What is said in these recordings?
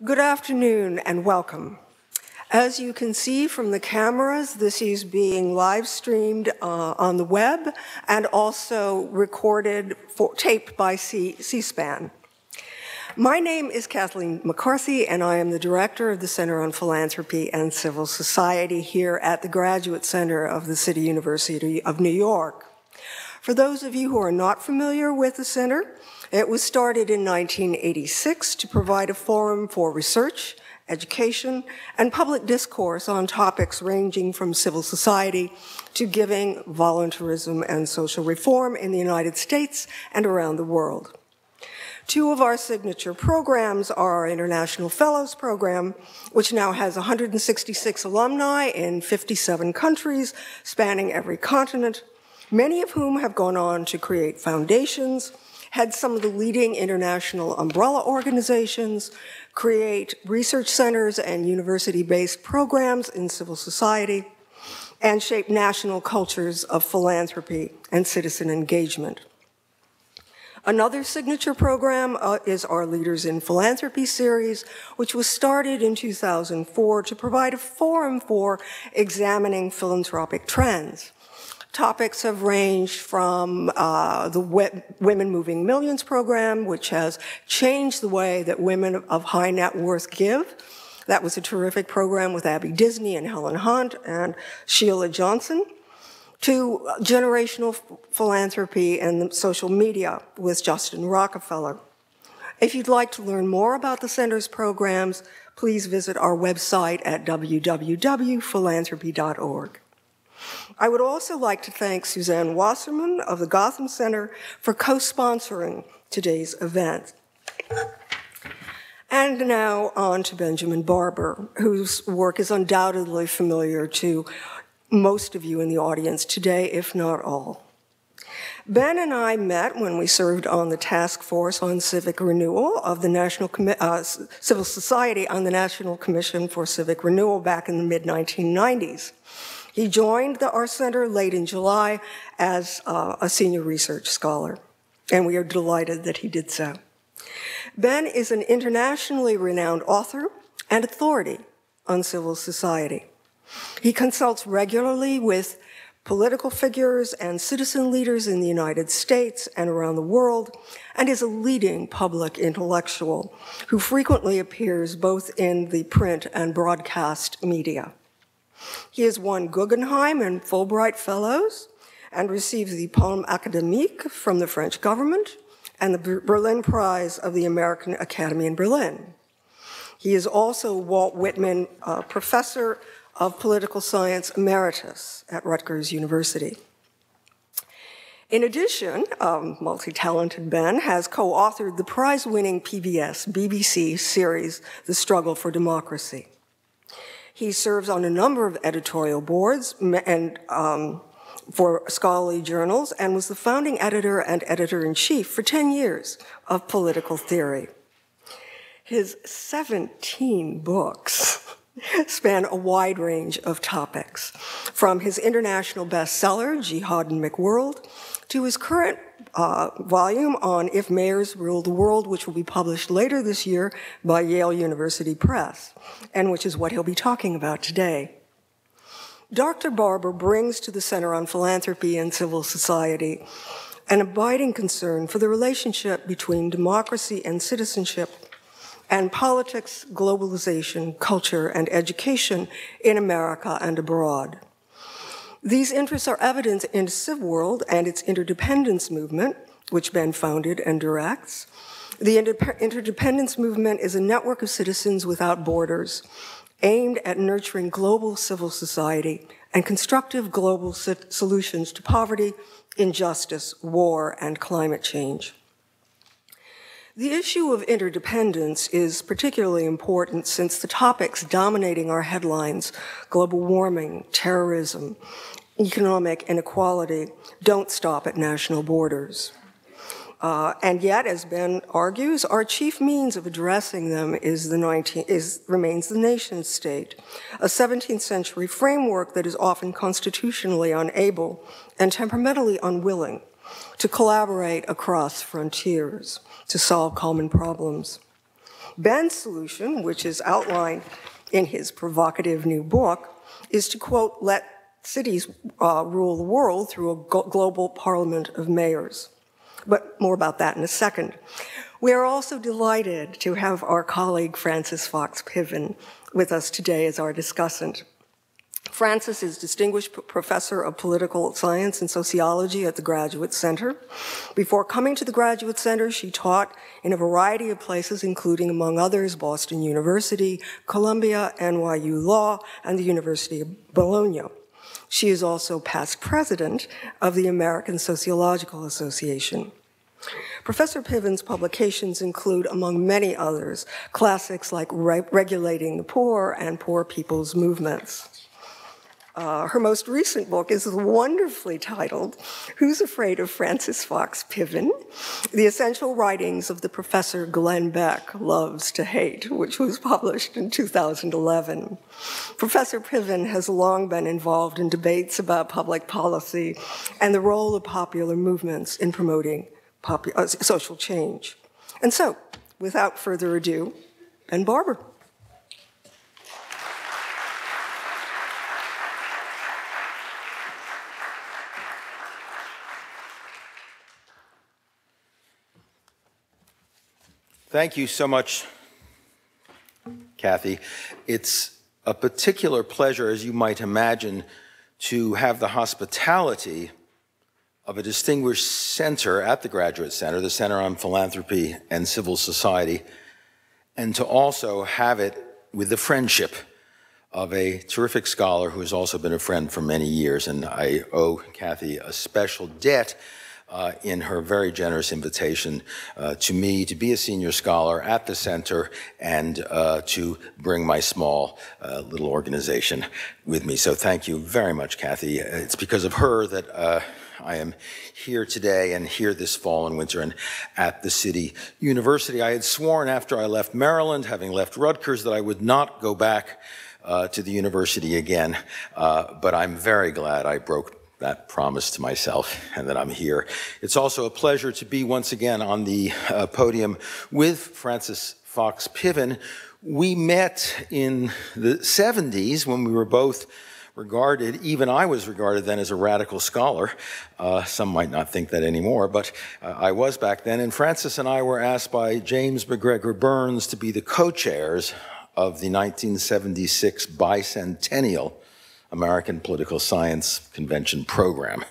Good afternoon and welcome. As you can see from the cameras, this is being live streamed on the web and also recorded, taped by C-SPAN. My name is Kathleen McCarthy, and I am the director of the Center on Philanthropy and Civil Society here at the Graduate Center of the City University of New York. For those of you who are not familiar with the center, it was started in 1986 to provide a forum for research, education, and public discourse on topics ranging from civil society to giving, voluntarism, and social reform in the United States and around the world. Two of our signature programs are our International Fellows Program, which now has 166 alumni in 57 countries, spanning every continent, many of whom have gone on to create foundations, head some of the leading international umbrella organizations, create research centers and university-based programs in civil society, and shape national cultures of philanthropy and citizen engagement. Another signature program is our Leaders in Philanthropy series, which was started in 2004 to provide a forum for examining philanthropic trends. Topics have ranged from the Women Moving Millions program, which has changed the way that women of high net worth give. That was a terrific program with Abby Disney and Helen Hunt and Sheila Johnson, to generational philanthropy and social media with Justin Rockefeller. If you'd like to learn more about the center's programs, please visit our website at www.philanthropy.org. I would also like to thank Suzanne Wasserman of the Gotham Center for co-sponsoring today's event. And now on to Benjamin Barber, whose work is undoubtedly familiar to most of you in the audience today, if not all. Ben and I met when we served on the task force on civic renewal of the Civil Society on the National Commission for Civic Renewal back in the mid-1990s. He joined our center late in July as a senior research scholar, and we are delighted that he did so. Ben is an internationally renowned author and authority on civil society. He consults regularly with political figures and citizen leaders in the United States and around the world, and is a leading public intellectual who frequently appears both in the print and broadcast media. He has won Guggenheim and Fulbright Fellows and received the Palme Académique from the French government and the Berlin Prize of the American Academy in Berlin. He is also Walt Whitman Professor of Political Science Emeritus at Rutgers University. In addition, multi-talented Ben has co-authored the prize-winning PBS BBC series, The Struggle for Democracy. He serves on a number of editorial boards and for scholarly journals, and was the founding editor and editor-in-chief for 10 years of Political Theory. His 17 books span a wide range of topics, from his international bestseller, Jihad and McWorld, to his current volume on If Mayors Rule the World, which will be published later this year by Yale University Press, and which is what he'll be talking about today. Dr. Barber brings to the Center on Philanthropy and Civil Society an abiding concern for the relationship between democracy and citizenship and politics, globalization, culture, and education in America and abroad. These interests are evident in CivWorld and its Interdependence movement, which Ben founded and directs. The Interdependence movement is a network of citizens without borders, aimed at nurturing global civil society and constructive global solutions to poverty, injustice, war, and climate change. The issue of interdependence is particularly important since the topics dominating our headlines, global warming, terrorism, economic inequality, don't stop at national borders. And yet, as Ben argues, our chief means of addressing them remains the nation state, a 17th century framework that is often constitutionally unable and temperamentally unwilling to collaborate across frontiers to solve common problems. Ben's solution, which is outlined in his provocative new book, is to, quote, let cities rule the world through a global parliament of mayors. But more about that in a second. We are also delighted to have our colleague Frances Fox Piven with us today as our discussant. Frances is Distinguished Professor of Political Science and Sociology at the Graduate Center. Before coming to the Graduate Center, she taught in a variety of places, including, among others, Boston University, Columbia, NYU Law, and the University of Bologna. She is also past president of the American Sociological Association. Professor Piven's publications include, among many others, classics like Regulating the Poor and Poor People's Movements. Her most recent book is wonderfully titled, Who's Afraid of Frances Fox Piven? The Essential Writings of the Professor Glenn Beck Loves to Hate, which was published in 2011. Professor Piven has long been involved in debates about public policy and the role of popular movements in promoting social change. And so, without further ado, Ben Barber. Thank you so much, Kathy. It's a particular pleasure, as you might imagine, to have the hospitality of a distinguished center at the Graduate Center, the Center on Philanthropy and Civil Society, and to also have it with the friendship of a terrific scholar who has also been a friend for many years. And I owe Kathy a special debt in her very generous invitation to me to be a senior scholar at the center and to bring my small little organization with me. So thank you very much, Kathy. It's because of her that I am here today and here this fall and winter and at the City University. I had sworn after I left Maryland, having left Rutgers, that I would not go back to the university again, but I'm very glad I broke that promise to myself and that I'm here. It's also a pleasure to be once again on the podium with Frances Fox Piven. We met in the 70s when we were both regarded, even I was regarded then as a radical scholar. Some might not think that anymore, but I was back then. And Frances and I were asked by James McGregor Burns to be the co-chairs of the 1976 bicentennial American Political Science Convention program.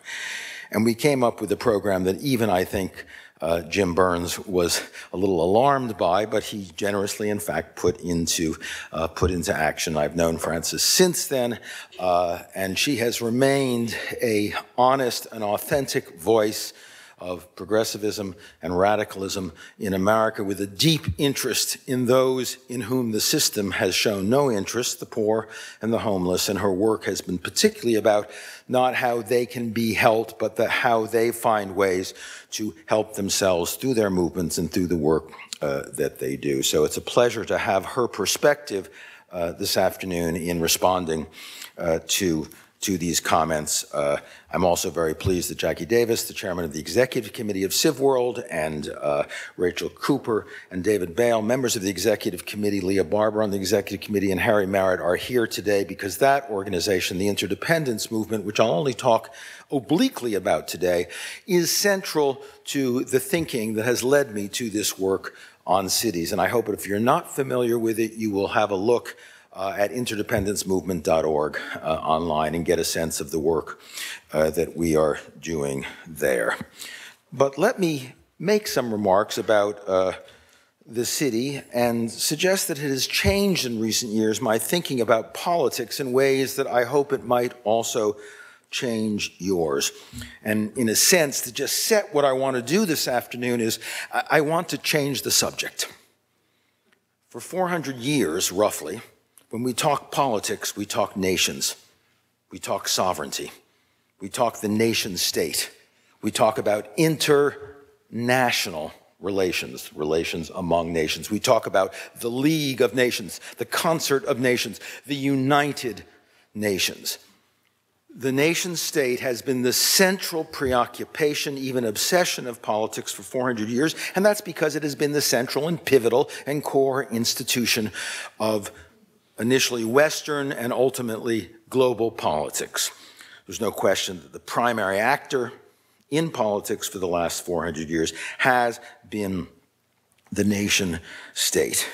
And we came up with a program that even I think Jim Burns was a little alarmed by, but he generously, in fact, put into action. I've known Frances since then, and she has remained an honest and authentic voice of progressivism and radicalism in America, with a deep interest in those in whom the system has shown no interest, the poor and the homeless. And her work has been particularly about not how they can be helped, but how they find ways to help themselves through their movements and through the work that they do. So it's a pleasure to have her perspective this afternoon in responding to these comments. I'm also very pleased that Jackie Davis, the chairman of the Executive Committee of CivWorld, and Rachel Cooper and David Bale, members of the Executive Committee, Leah Barber on the Executive Committee, and Harry Merritt are here today because that organization, the Interdependence movement, which I'll only talk obliquely about today, is central to the thinking that has led me to this work on cities. And I hope that if you're not familiar with it, you will have a look at interdependencemovement.org online and get a sense of the work that we are doing there. But let me make some remarks about the city and suggest that it has changed in recent years my thinking about politics in ways that I hope it might also change yours. And in a sense, to just set what I want to do this afternoon is I want to change the subject. For 400 years, roughly, when we talk politics, we talk nations, we talk sovereignty, we talk the nation state, we talk about international relations, relations among nations. We talk about the League of Nations, the concert of nations, the United Nations. the nation state has been the central preoccupation, even obsession of politics for 400 years, and that's because it has been the central and pivotal and core institution of initially Western and ultimately global politics. There's no question that the primary actor in politics for the last 400 years has been the nation state.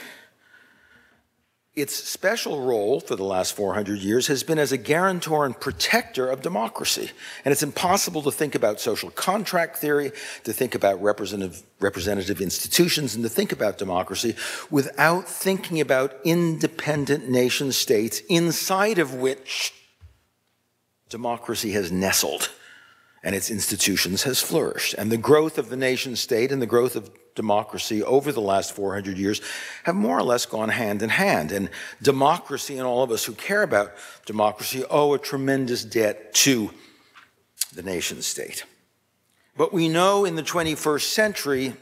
Its special role for the last 400 years has been as a guarantor and protector of democracy. And it's impossible to think about social contract theory, to think about representative institutions, and to think about democracy without thinking about independent nation states inside of which democracy has nestled and its institutions has flourished. And the growth of the nation state and the growth of democracy over the last 400 years have more or less gone hand in hand. And democracy, and all of us who care about democracy, owe a tremendous debt to the nation state. But we know in the 21st century,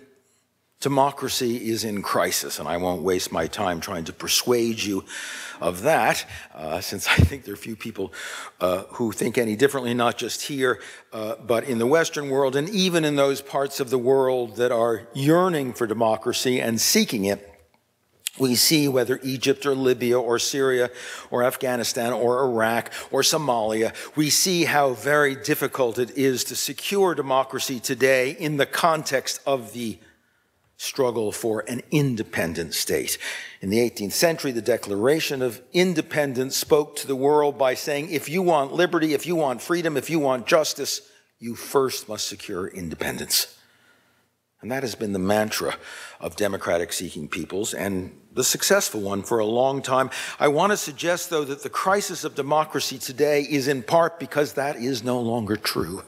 democracy is in crisis, and I won't waste my time trying to persuade you of that, since I think there are few people who think any differently, not just here, but in the Western world, and even in those parts of the world that are yearning for democracy and seeking it. We see whether Egypt or Libya or Syria or Afghanistan or Iraq or Somalia, we see how very difficult it is to secure democracy today in the context of the struggle for an independent state. In the 18th century, the Declaration of Independence spoke to the world by saying, if you want liberty, if you want freedom, if you want justice, you first must secure independence. And that has been the mantra of democratic-seeking peoples, and the successful one for a long time. I want to suggest, though, that the crisis of democracy today is in part because that is no longer true.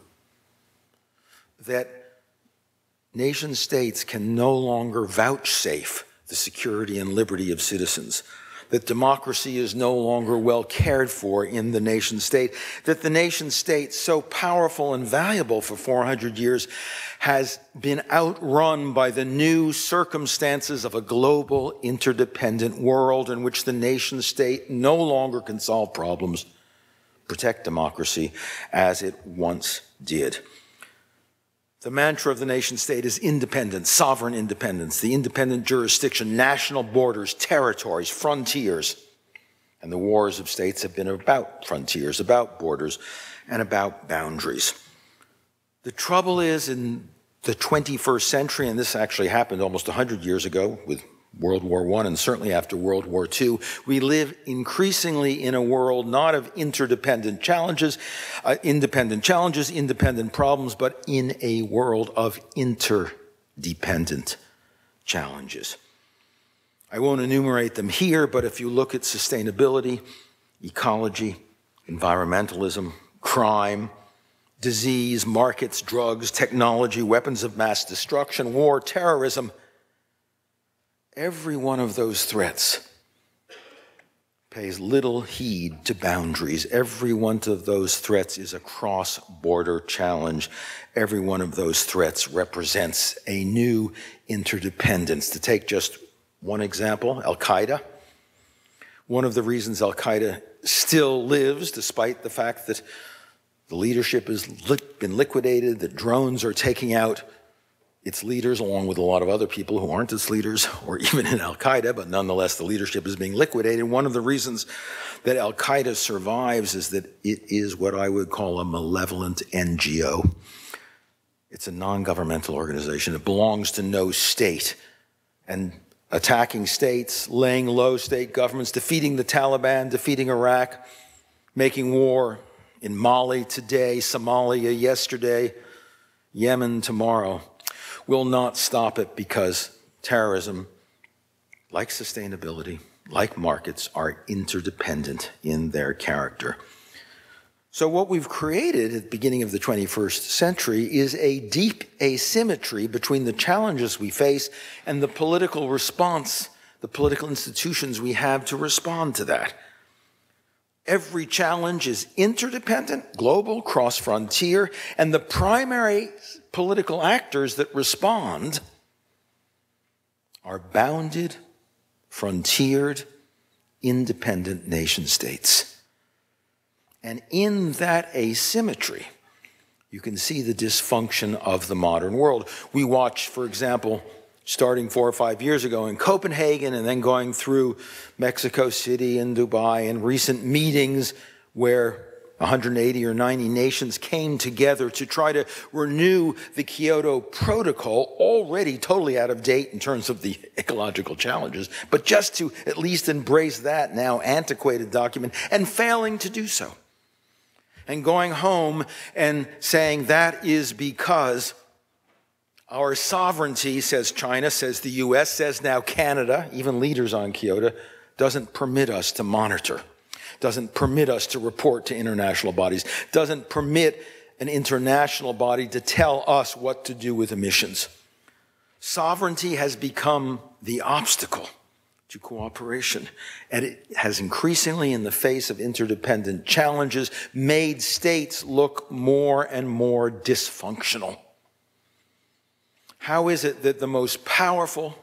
That nation states can no longer vouchsafe the security and liberty of citizens, that democracy is no longer well cared for in the nation state, that the nation state, so powerful and valuable for 400 years, has been outrun by the new circumstances of a global, interdependent world in which the nation state no longer can solve problems, protect democracy as it once did. The mantra of the nation state is independence, sovereign independence, the independent jurisdiction, national borders, territories, frontiers. And the wars of states have been about frontiers, about borders, and about boundaries. The trouble is, in the 21st century, and this actually happened almost 100 years ago with World War I and certainly after World War II, we live increasingly in a world not of independent challenges, independent problems, but in a world of interdependent challenges. I won't enumerate them here, but if you look at sustainability, ecology, environmentalism, crime, disease, markets, drugs, technology, weapons of mass destruction, war, terrorism, every one of those threats pays little heed to boundaries. Every one of those threats is a cross-border challenge. Every one of those threats represents a new interdependence. To take just one example, Al-Qaeda. One of the reasons Al-Qaeda still lives, despite the fact that the leadership has been liquidated, that drones are taking out its leaders, along with a lot of other people who aren't its leaders, or even in Al-Qaeda, but nonetheless the leadership is being liquidated. One of the reasons that Al-Qaeda survives is that it is what I would call a malevolent NGO. It's a non-governmental organization. It belongs to no state. And attacking states, laying low state governments, defeating the Taliban, defeating Iraq, making war in Mali today, Somalia yesterday, Yemen tomorrow, will not stop it, because terrorism, like sustainability, like markets, are interdependent in their character. So what we've created at the beginning of the 21st century is a deep asymmetry between the challenges we face and the political response, the political institutions we have to respond to that. Every challenge is interdependent, global, cross-frontier, and the primary political actors that respond are bounded, frontiered, independent nation states. And in that asymmetry, you can see the dysfunction of the modern world. We watch, for example, starting 4 or 5 years ago in Copenhagen and then going through Mexico City and Dubai and recent meetings where 180 or 90 nations came together to try to renew the Kyoto Protocol, already totally out of date in terms of the ecological challenges, but just to at least embrace that now antiquated document and failing to do so. And going home and saying that is because our sovereignty, says China, says the US, says now Canada, even leaders on Kyoto, doesn't permit us to monitor, doesn't permit us to report to international bodies, doesn't permit an international body to tell us what to do with emissions. Sovereignty has become the obstacle to cooperation, and it has increasingly, in the face of interdependent challenges, made states look more and more dysfunctional. How is it that the most powerful,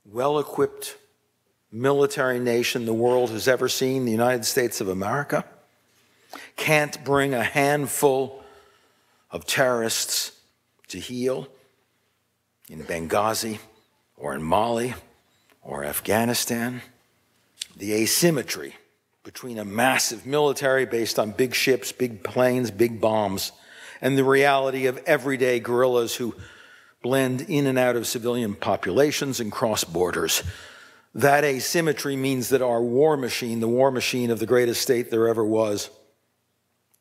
well-equipped military nation the world has ever seen, the United States of America, can't bring a handful of terrorists to heel in Benghazi or in Mali or Afghanistan? The asymmetry between a massive military based on big ships, big planes, big bombs, and the reality of everyday guerrillas who blend in and out of civilian populations and cross borders. That asymmetry means that our war machine, the war machine of the greatest state there ever was,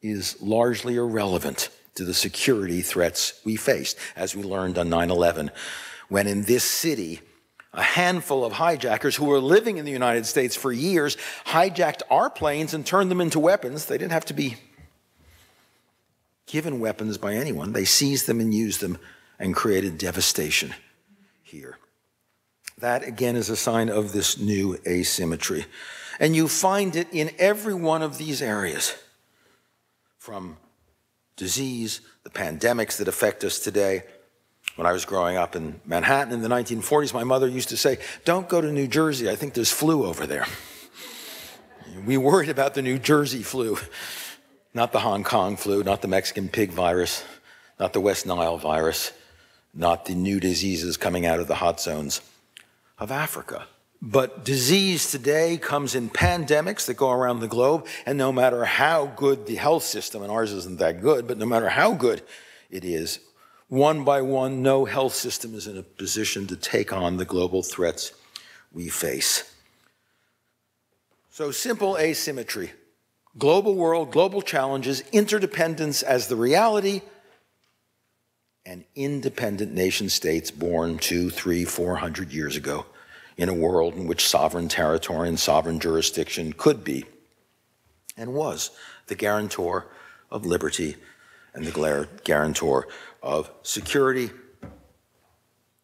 is largely irrelevant to the security threats we faced, as we learned on 9/11, when in this city, a handful of hijackers who were living in the United States for years hijacked our planes and turned them into weapons. They didn't have to be given weapons by anyone. They seized them and used them and created devastation here. That, again, is a sign of this new asymmetry. And you find it in every one of these areas, from disease, the pandemics that affect us today. When I was growing up in Manhattan in the 1940s, my mother used to say, "Don't go to New Jersey, I think there's flu over there." We worried about the New Jersey flu, not the Hong Kong flu, not the Mexican pig virus, not the West Nile virus, not the new diseases coming out of the hot zones of Africa. But disease today comes in pandemics that go around the globe, and no matter how good the health system, and ours isn't that good, but no matter how good it is, one by one, no health system is in a position to take on the global threats we face. So simple asymmetry. Global world, global challenges, interdependence as the reality, and independent nation states born 200, 300, 400 years ago in a world in which sovereign territory and sovereign jurisdiction could be and was the guarantor of liberty and the guarantor of security.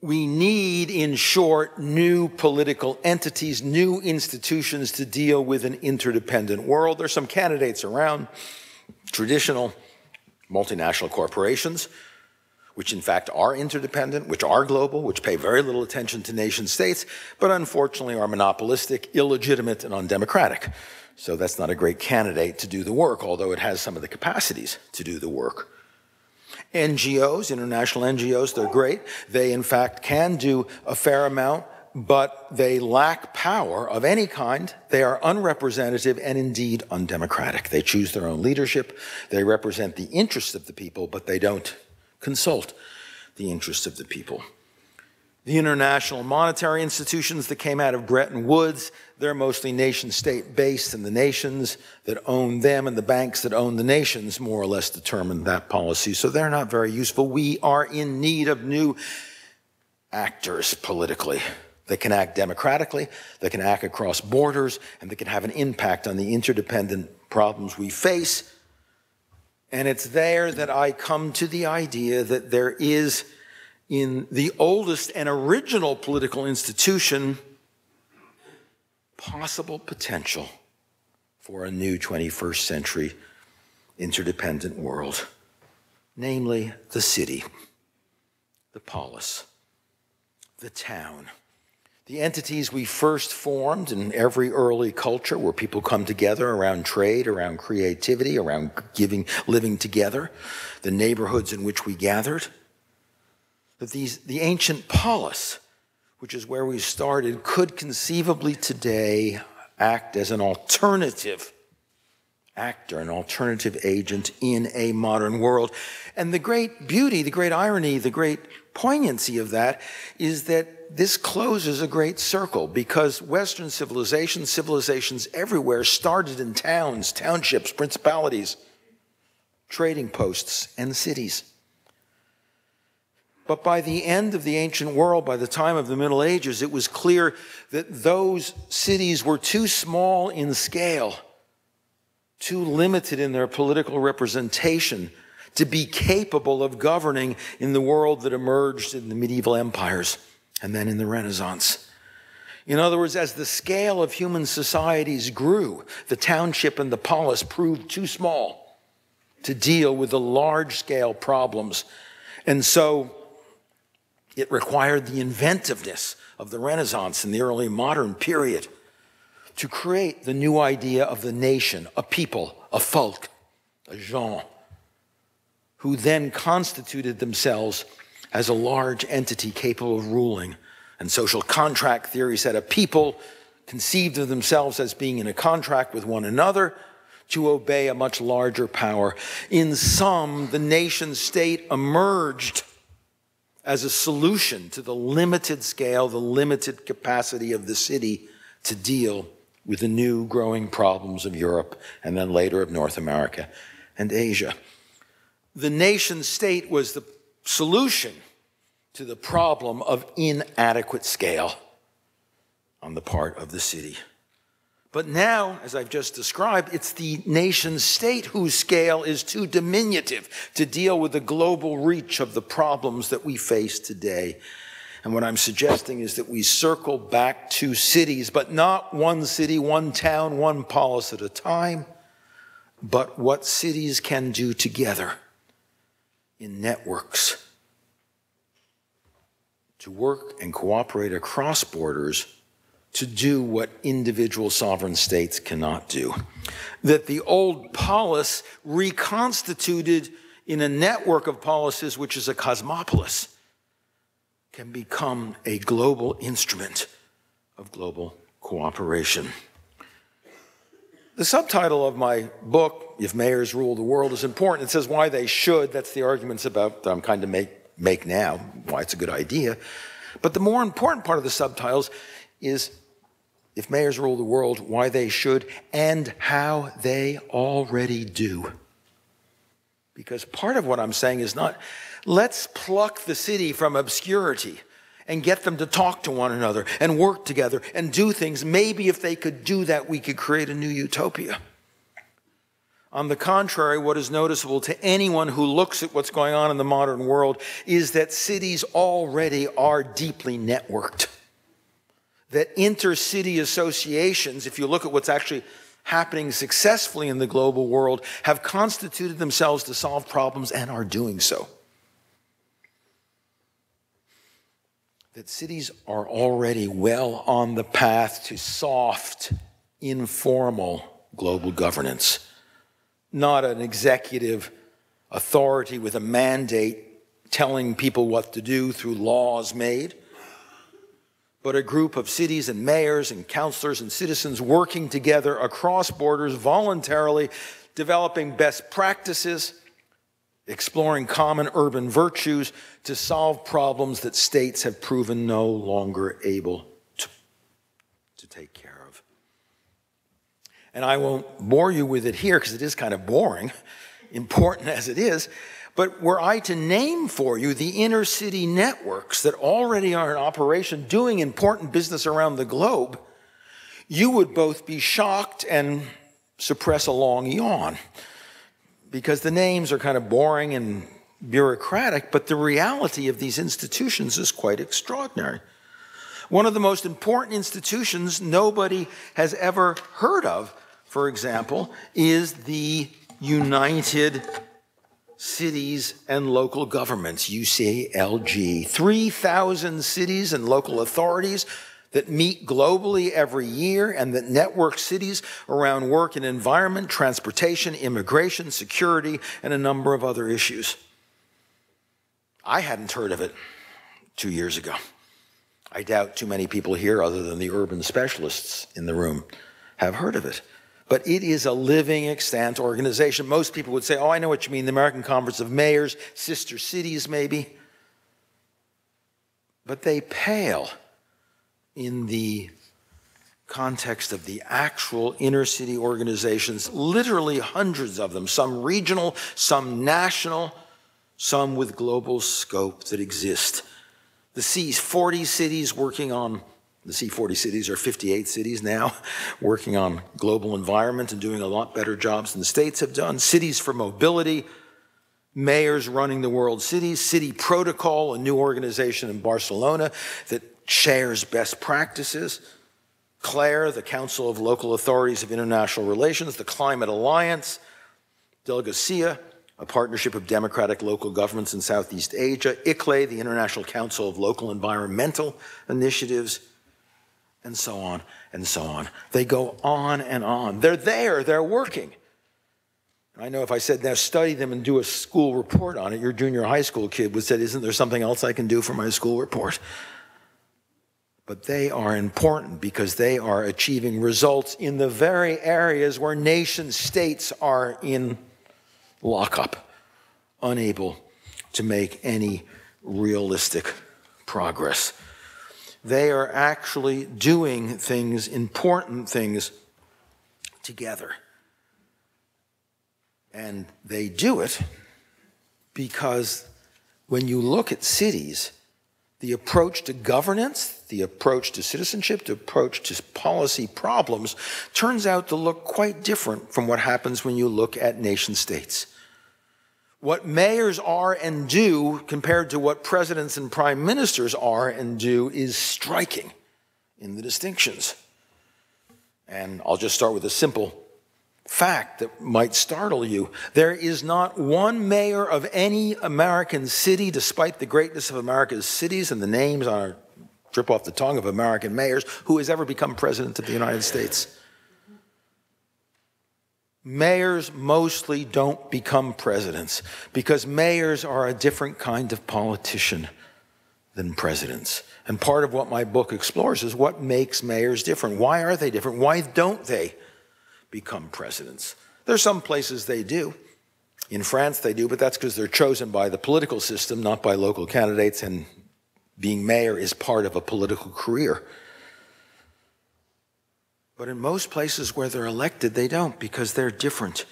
We need, in short, new political entities, new institutions to deal with an interdependent world. There's some candidates around, traditional multinational corporations, which in fact are interdependent, which are global, which pay very little attention to nation states, but unfortunately are monopolistic, illegitimate, and undemocratic. So that's not a great candidate to do the work, although it has some of the capacities to do the work. NGOs, international NGOs, they're great. They, in fact, can do a fair amount, but they lack power of any kind. They are unrepresentative and indeed undemocratic. They choose their own leadership. They represent the interests of the people, but they don't consult the interests of the people. The international monetary institutions that came out of Bretton Woods, they're mostly nation-state based, and the nations that own them and the banks that own the nations more or less determine that policy. So they're not very useful. We are in need of new actors politically. They can act democratically, they can act across borders, and they can have an impact on the interdependent problems we face. And it's there that I come to the idea that there is, in the oldest and original political institution, possible potential for a new 21st century interdependent world, namely the city, the polis, the town, The entities we first formed in every early culture where people come together around trade, around creativity, around living together, the neighborhoods in which we gathered. That the ancient polis, which is where we started, could conceivably today act as an alternative actor, an alternative agent in a modern world. And the great beauty, the great irony, the great poignancy of that is that this closes a great circle, because Western civilizations everywhere started in towns, townships, principalities, trading posts, and cities. But by the end of the ancient world, by the time of the Middle Ages, it was clear that those cities were too small in scale, too limited in their political representation to be capable of governing in the world that emerged in the medieval empires and then in the Renaissance. In other words, as the scale of human societies grew, the township and the polis proved too small to deal with the large-scale problems. And so it required the inventiveness of the Renaissance and the early modern period to create the new idea of the nation, a people, a folk, a gens, who then constituted themselves as a large entity capable of ruling. And social contract theory said a people conceived of themselves as being in a contract with one another to obey a much larger power. In sum, the nation state emerged as a solution to the limited scale, the limited capacity of the city to deal with the new growing problems of Europe and then later of North America and Asia. The nation state was the solution to the problem of inadequate scale on the part of the city. But now, as I've just described, it's the nation state whose scale is too diminutive to deal with the global reach of the problems that we face today. And what I'm suggesting is that we circle back to cities, but not one city, one town, one polis at a time, but what cities can do together in networks to work and cooperate across borders to do what individual sovereign states cannot do. That the old polis reconstituted in a network of polises, which is a cosmopolis, can become a global instrument of global cooperation. The subtitle of my book, If Mayors Rule the World, is important. It says why they should. That's the arguments about that I'm kind of make now, why it's a good idea. But the more important part of the subtitles is if mayors rule the world, why they should and how they already do. Because part of what I'm saying is not, let's pluck the city from obscurity and get them to talk to one another and work together and do things. Maybe if they could do that, we could create a new utopia. On the contrary, what is noticeable to anyone who looks at what's going on in the modern world is that cities already are deeply networked. That intercity associations, if you look at what's actually happening successfully in the global world, have constituted themselves to solve problems and are doing so. That cities are already well on the path to soft, informal global governance. Not an executive authority with a mandate telling people what to do through laws made, but a group of cities and mayors and councilors and citizens working together across borders voluntarily, developing best practices, exploring common urban virtues to solve problems that states have proven no longer able to take care of. And I won't bore you with it here because it is kind of boring, important as it is, but were I to name for you the intercity networks that already are in operation doing important business around the globe, you would both be shocked and suppress a long yawn, because the names are kind of boring and bureaucratic, but the reality of these institutions is quite extraordinary. One of the most important institutions nobody has ever heard of, for example, is the United Cities and Local Governments, UCLG. 3,000 cities and local authorities that meet globally every year and that network cities around work and environment, transportation, immigration, security, and a number of other issues. I hadn't heard of it 2 years ago. I doubt too many people here, other than the urban specialists in the room, have heard of it. But it is a living, extant organization. Most people would say, oh, I know what you mean, the American Conference of Mayors, sister cities maybe. But they pale in the context of the actual inner-city organizations, literally hundreds of them, some regional, some national, some with global scope that exist. The C40 cities working on, the C40 cities are 58 cities now, working on global environment and doing a lot better jobs than the states have done. Cities for Mobility, mayors running the world cities, City Protocol, a new organization in Barcelona that shares best practices. CLARE, the Council of Local Authorities of International Relations, the Climate Alliance, Delegacia, a partnership of democratic local governments in Southeast Asia, ICLE, the International Council of Local Environmental Initiatives, and so on and so on. They go on and on. They're there, they're working. I know if I said, now study them and do a school report on it, your junior high school kid would say, isn't there something else I can do for my school report? But they are important because they are achieving results in the very areas where nation states are in lockup, unable to make any realistic progress. They are actually doing things, important things, together. And they do it because when you look at cities, the approach to governance, the approach to citizenship, the approach to policy problems turns out to look quite different from what happens when you look at nation states. What mayors are and do compared to what presidents and prime ministers are and do is striking in the distinctions. And I'll just start with a simple fact that might startle you. There is not one mayor of any American city, despite the greatness of America's cities and the names on our drip off the tongue of American mayors, who has ever become president of the United States. Mayors mostly don't become presidents because mayors are a different kind of politician than presidents. And part of what my book explores is what makes mayors different. Why are they different? Why don't they become presidents? There's some places they do. In France they do, but that's because they're chosen by the political system, not by local candidates, and being mayor is part of a political career. But in most places where they're elected, they don't, because they're different.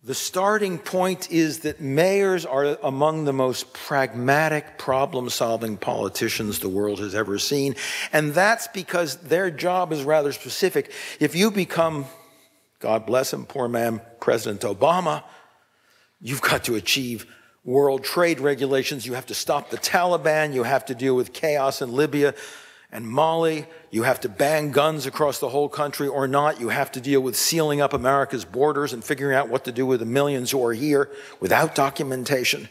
The starting point is that mayors are among the most pragmatic, problem-solving politicians the world has ever seen, and that's because their job is rather specific. If you become, God bless him, poor man, President Obama, you've got to achieve world trade regulations, you have to stop the Taliban, you have to deal with chaos in Libya and Mali, you have to ban guns across the whole country or not, you have to deal with sealing up America's borders and figuring out what to do with the millions who are here without documentation.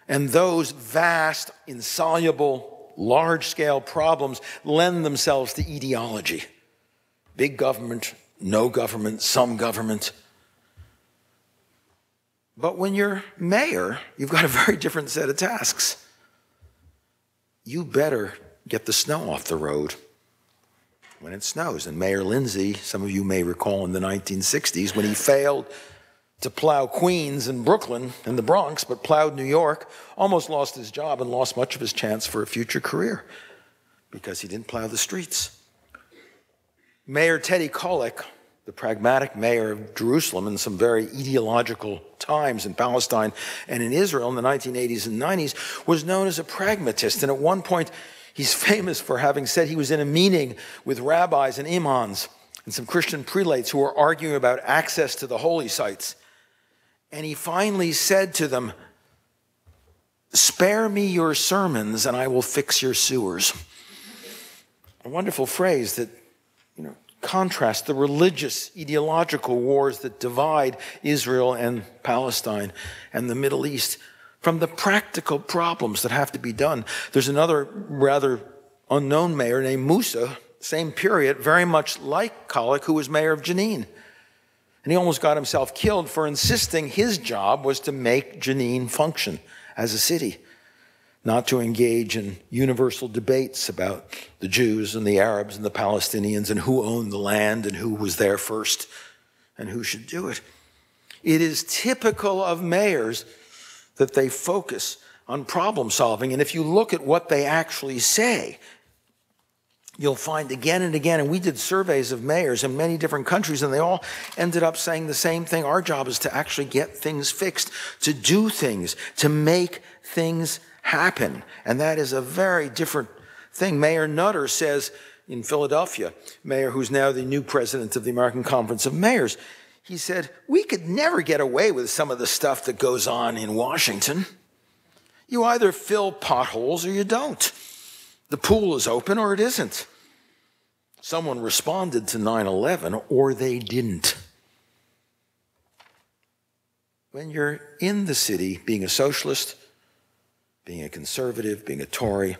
And those vast, insoluble, large-scale problems lend themselves to ideology. Big government, no government, some government. But when you're mayor, you've got a very different set of tasks. You better get the snow off the road when it snows. And Mayor Lindsay, some of you may recall in the 1960s, when he failed to plow Queens and Brooklyn and the Bronx, but plowed New York, almost lost his job and lost much of his chance for a future career because he didn't plow the streets. Mayor Teddy Kollek, the pragmatic mayor of Jerusalem in some very ideological times in Palestine and in Israel in the 1980s and 90s, was known as a pragmatist. And at one point, he's famous for having said he was in a meeting with rabbis and imams and some Christian prelates who were arguing about access to the holy sites. And he finally said to them, "Spare me your sermons and I will fix your sewers." A wonderful phrase that, contrasts the religious, ideological wars that divide Israel and Palestine and the Middle East from the practical problems that have to be done. There's another rather unknown mayor named Musa, same period, very much like Kalik, who was mayor of Jenin. And he almost got himself killed for insisting his job was to make Jenin function as a city, not to engage in universal debates about the Jews and the Arabs and the Palestinians and who owned the land and who was there first and who should do it. It is typical of mayors that they focus on problem solving. And if you look at what they actually say, you'll find again and again, and we did surveys of mayors in many different countries, and they all ended up saying the same thing. Our job is to actually get things fixed, to do things, to make things happen. And that is a very different thing. Mayor Nutter says in Philadelphia, mayor who's now the new president of the American Conference of Mayors, he said, we could never get away with some of the stuff that goes on in Washington. You either fill potholes or you don't. The pool is open or it isn't. Someone responded to 9/11 or they didn't. When you're in the city, being a socialist, being a conservative, being a Tory,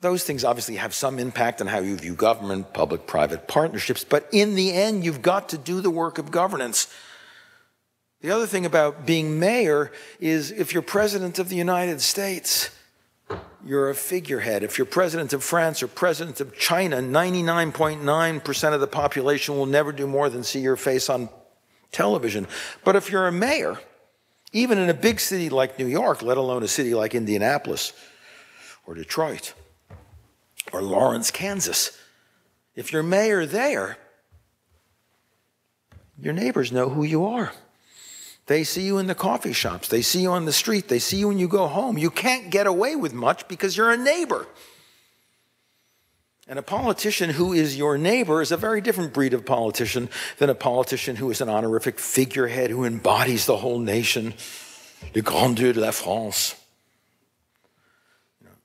those things obviously have some impact on how you view government, public-private partnerships, but in the end, you've got to do the work of governance. The other thing about being mayor is if you're president of the United States, you're a figurehead. If you're president of France or president of China, 99.9% of the population will never do more than see your face on television. But if you're a mayor, even in a big city like New York, let alone a city like Indianapolis or Detroit or Lawrence, Kansas, if you're mayor there, your neighbors know who you are. They see you in the coffee shops. They see you on the street. They see you when you go home. You can't get away with much because you're a neighbor. And a politician who is your neighbor is a very different breed of politician than a politician who is an honorific figurehead who embodies the whole nation, le grandeur de la France.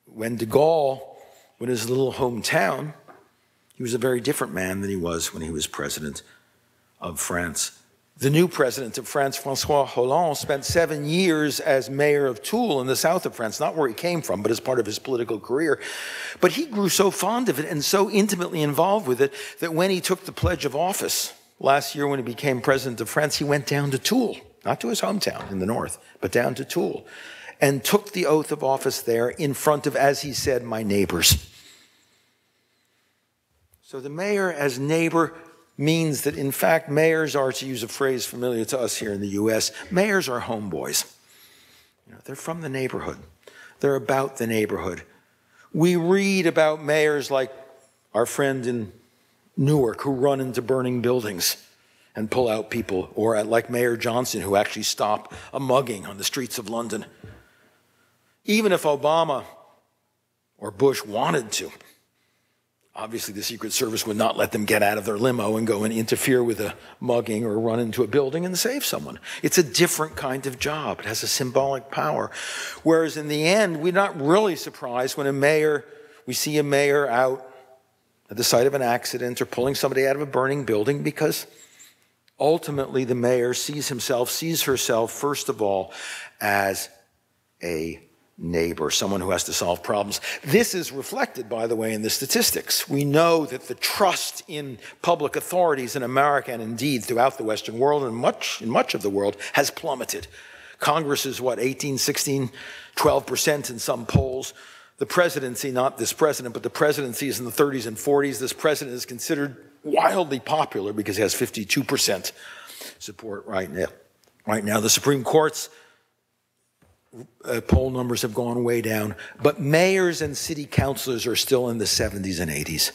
When de Gaulle, in his little hometown, he was a very different man than he was when he was president of France. The new president of France, François Hollande, spent 7 years as mayor of Toul in the south of France, not where he came from, but as part of his political career. But he grew so fond of it and so intimately involved with it that when he took the pledge of office last year when he became president of France, he went down to Toul, not to his hometown in the north, but down to Toul, and took the oath of office there in front of, as he said, my neighbors. So the mayor as neighbor means that, in fact, mayors are, to use a phrase familiar to us here in the U.S., mayors are homeboys. They're from the neighborhood. They're about the neighborhood. We read about mayors like our friend in Newark who run into burning buildings and pull out people, or like Mayor Johnson who actually stopped a mugging on the streets of London. Even if Obama or Bush wanted to, obviously, the Secret Service would not let them get out of their limo and go and interfere with a mugging or run into a building and save someone. It's a different kind of job. It has a symbolic power. Whereas in the end, we're not really surprised when we see a mayor out at the site of an accident or pulling somebody out of a burning building, because ultimately the mayor sees herself, first of all, as a neighbor, someone who has to solve problems. This is reflected, by the way, in the statistics. We know that the trust in public authorities in America, and indeed throughout the Western world and in much of the world, has plummeted. Congress is, 18, 16, 12% in some polls. The presidency, not this president, but the presidency is in the 30s and 40s. This president is considered wildly popular because he has 52% support right now. Right now, the Supreme Court's poll numbers have gone way down, but mayors and city councilors are still in the 70s and 80s.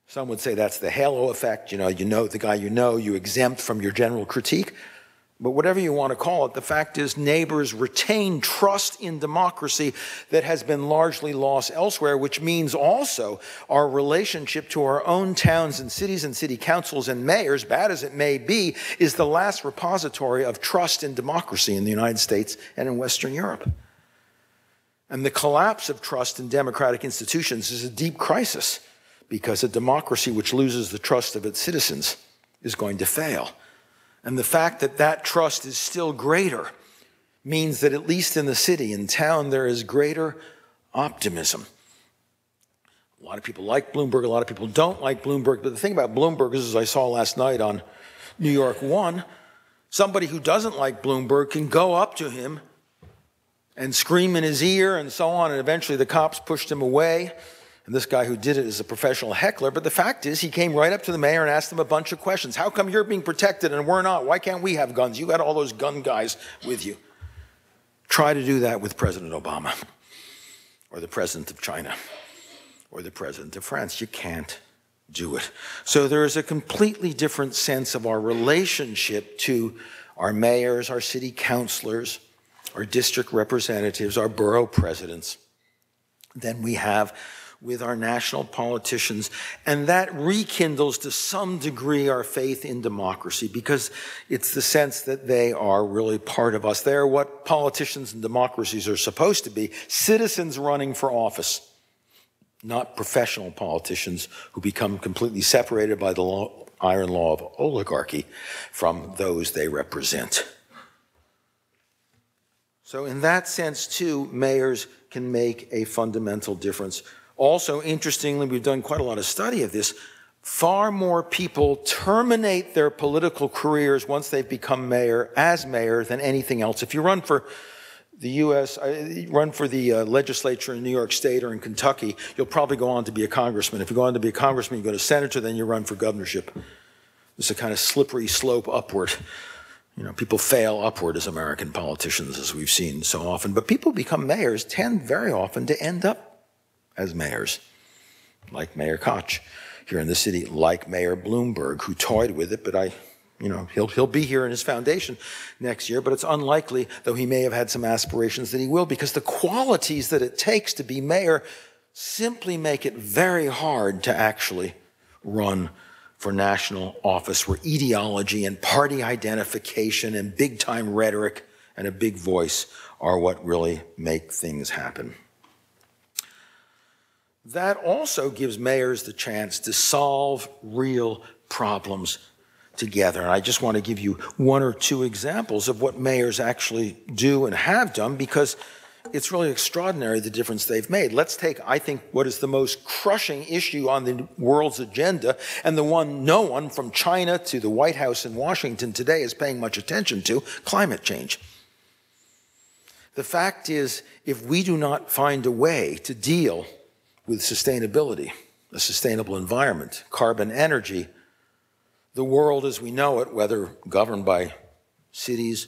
Some would say that's the halo effect. You know the guy you exempt from your general critique. But whatever you want to call it, the fact is neighbors retain trust in democracy that has been largely lost elsewhere, which means also our relationship to our own towns and city councils and mayors, bad as it may be, is the last repository of trust in democracy in the United States and in Western Europe. And the collapse of trust in democratic institutions is a deep crisis, because a democracy which loses the trust of its citizens is going to fail. And the fact that that trust is still greater means that at least in the city, in town, there is greater optimism. A lot of people like Bloomberg, a lot of people don't like Bloomberg. But the thing about Bloomberg is, as I saw last night on New York One, somebody who doesn't like Bloomberg can go up to him and scream in his ear and so on, and eventually the cops pushed him away. And this guy who did it is a professional heckler. But the fact is, he came right up to the mayor and asked him a bunch of questions. How come you're being protected and we're not? Why can't we have guns? You got all those gun guys with you. Try to do that with President Obama, or the president of China, or the president of France. You can't do it. So there is a completely different sense of our relationship to our mayors, our city councilors, our district representatives, our borough presidents, than we have with our national politicians. And that rekindles to some degree our faith in democracy, because it's the sense that they are really part of us. They're what politicians and democracies are supposed to be: citizens running for office, not professional politicians who become completely separated by the iron law of oligarchy from those they represent. So in that sense, too, mayors can make a fundamental difference. Also, interestingly, we've done quite a lot of study of this. Far more people terminate their political careers once they've become mayor as mayor than anything else. If you run for the U.S., run for the legislature in New York State or in Kentucky, you'll probably go on to be a congressman. If you go on to be a congressman, you go to senator, then you run for governorship. It's a kind of slippery slope upward. You know, people fail upward as American politicians, as we've seen so often. But people who become mayors tend very often to end up as mayors, like Mayor Koch here in the city, like Mayor Bloomberg, who toyed with it, but he'll be here in his foundation next year, but it's unlikely, though he may have had some aspirations, that he will, because the qualities that it takes to be mayor simply make it very hard to actually run for national office, where ideology and party identification and big-time rhetoric and a big voice are what really make things happen. That also gives mayors the chance to solve real problems together. And I just want to give you one or two examples of what mayors actually do and have done, because it's really extraordinary the difference they've made. Let's take, I think, what is the most crushing issue on the world's agenda, and the one no one from China to the White House in Washington today is paying much attention to: climate change. The fact is, if we do not find a way to deal with sustainability, a sustainable environment, carbon energy, the world as we know it, whether governed by cities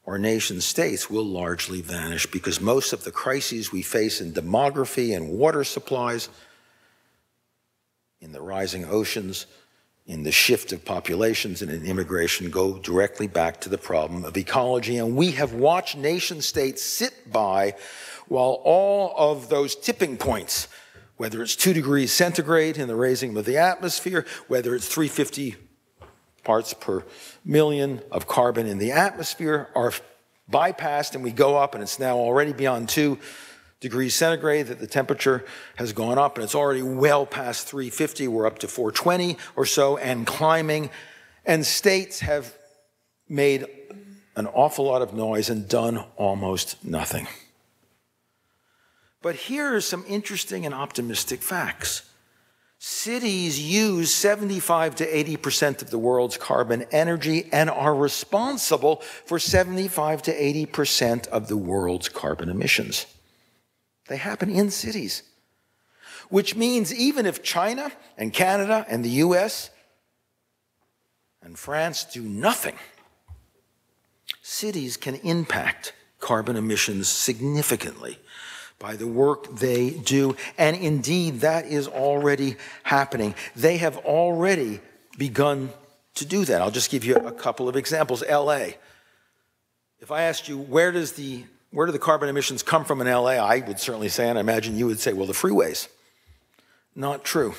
or nation states, will largely vanish, because most of the crises we face in demography and water supplies, in the rising oceans, in the shift of populations and in immigration, go directly back to the problem of ecology. And we have watched nation states sit by while all of those tipping points, whether it's 2 degrees centigrade in the raising of the atmosphere, whether it's 350 parts per million of carbon in the atmosphere, are bypassed, and we go up, and it's now already beyond 2 degrees centigrade that the temperature has gone up, and it's already well past 350. We're up to 420 or so and climbing. And states have made an awful lot of noise and done almost nothing. But here are some interesting and optimistic facts. Cities use 75 to 80% of the world's carbon energy and are responsible for 75 to 80% of the world's carbon emissions. They happen in cities, which means even if China and Canada and the US and France do nothing, cities can impact carbon emissions significantly by the work they do. And indeed, that is already happening. They have already begun to do that. I'll just give you a couple of examples. LA. If I asked you, where do the carbon emissions come from in LA? I would certainly say, and I imagine you would say, well, the freeways. Not true.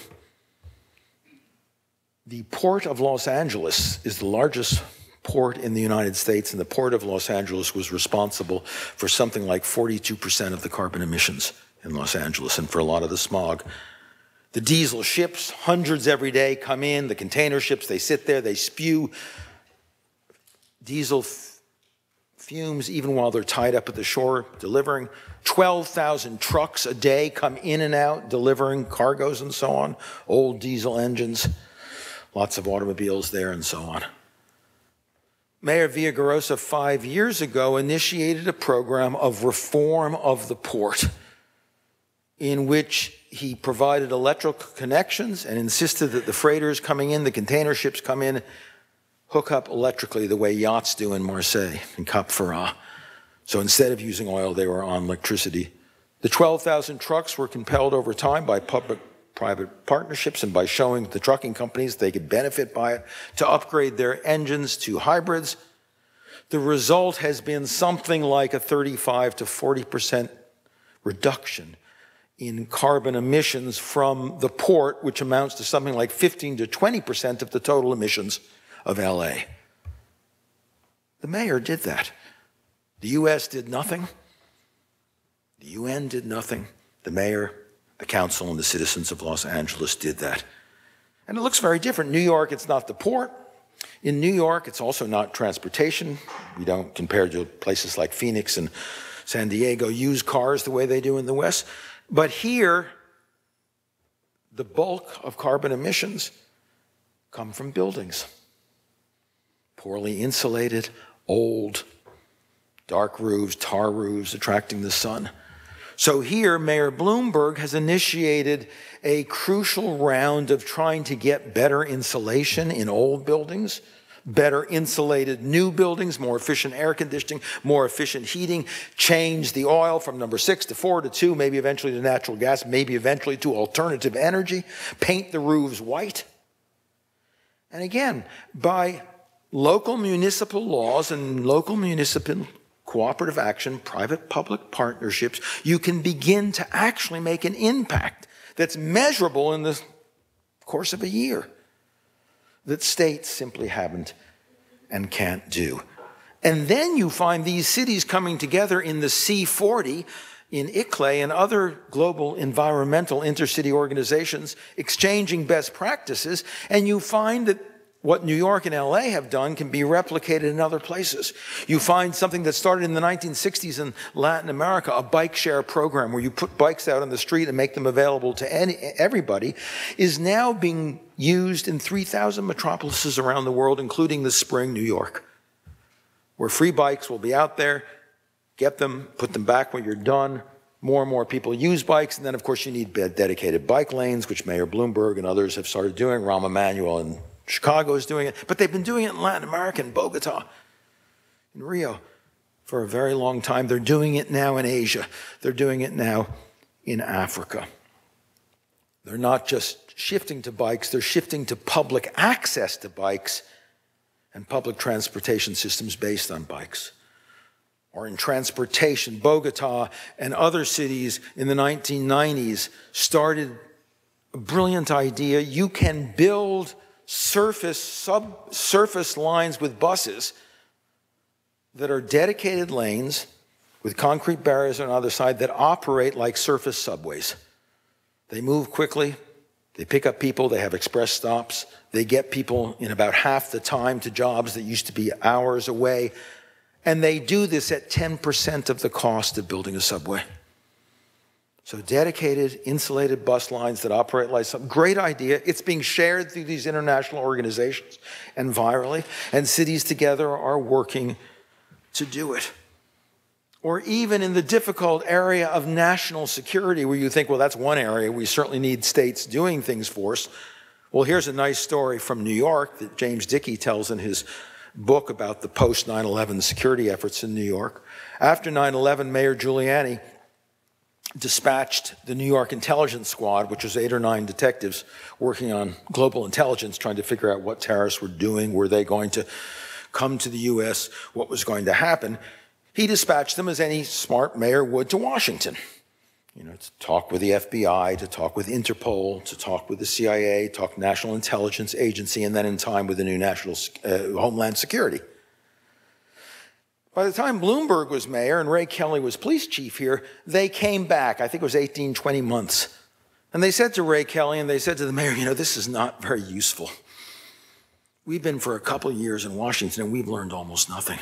The Port of Los Angeles is the largest port in the United States, and the Port of Los Angeles was responsible for something like 42% of the carbon emissions in Los Angeles and for a lot of the smog. The diesel ships, hundreds every day, come in, the container ships, they sit there, they spew diesel fumes even while they're tied up at the shore delivering. 12,000 trucks a day come in and out delivering cargoes and so on. Old diesel engines, lots of automobiles there and so on. Mayor Villagrosa 5 years ago initiated a program of reform of the port in which he provided electrical connections and insisted that the freighters coming in, the container ships come in, hook up electrically the way yachts do in Marseille and Cap Ferrat. So instead of using oil, they were on electricity. The 12,000 trucks were compelled over time by public-private partnerships and by showing the trucking companies they could benefit by it to upgrade their engines to hybrids. The result has been something like a 35 to 40% reduction in carbon emissions from the port, which amounts to something like 15 to 20% of the total emissions of LA. The mayor did that. The US did nothing. The UN did nothing. The mayor, the council, and the citizens of Los Angeles did that. And it looks very different. New York, it's not the port. In New York, it's also not transportation. We don't, compare to places like Phoenix and San Diego, use cars the way they do in the West. But here, the bulk of carbon emissions come from buildings. Poorly insulated, old, dark roofs, tar roofs attracting the sun. So here, Mayor Bloomberg has initiated a crucial round of trying to get better insulation in old buildings, better insulated new buildings, more efficient air conditioning, more efficient heating, change the oil from number 6 to 4 to 2, maybe eventually to natural gas, maybe eventually to alternative energy, paint the roofs white. And again, by local municipal laws and local municipal cooperative action, private-public partnerships, you can begin to actually make an impact that's measurable in the course of a year that states simply haven't and can't do. And then you find these cities coming together in the C40, in ICLE and other global environmental intercity organizations, exchanging best practices, and you find that what New York and LA have done can be replicated in other places. You find something that started in the 1960s in Latin America, a bike share program where you put bikes out on the street and make them available to everybody, is now being used in 3,000 metropolises around the world, including this spring, New York, where free bikes will be out there, get them, put them back when you're done. More and more people use bikes, and then of course you need dedicated bike lanes, which Mayor Bloomberg and others have started doing. Rahm Emanuel in Chicago is doing it, but they've been doing it in Latin America, in Bogota, in Rio, for a very long time. They're doing it now in Asia. They're doing it now in Africa. They're not just shifting to bikes, they're shifting to public access to bikes and public transportation systems based on bikes. Or in transportation, Bogota and other cities in the 1990s started a brilliant idea. You can build subsurface lines with buses that are dedicated lanes with concrete barriers on the other side that operate like surface subways. They move quickly, they pick up people, they have express stops, they get people in about half the time to jobs that used to be hours away, and they do this at 10% of the cost of building a subway. So dedicated, insulated bus lines that operate like some great idea. It's being shared through these international organizations and virally, and cities together are working to do it. Or even in the difficult area of national security, where you think, well, that's one area we certainly need states doing things for us. Well, here's a nice story from New York that James Dickey tells in his book about the post-9/11 security efforts in New York. After 9/11, Mayor Giuliani dispatched the New York intelligence squad, which was 8 or 9 detectives working on global intelligence, trying to figure out what terrorists were doing, were they going to come to the US, what was going to happen. He dispatched them as any smart mayor would to Washington, to talk with the FBI, to talk with Interpol, to talk with the CIA, talk National Intelligence Agency, and then in time with the new National Homeland Security. By the time Bloomberg was mayor and Ray Kelly was police chief here, they came back. I think it was 18, 20 months. And they said to Ray Kelly and they said to the mayor, this is not very useful. We've been for a couple of years in Washington and we've learned almost nothing.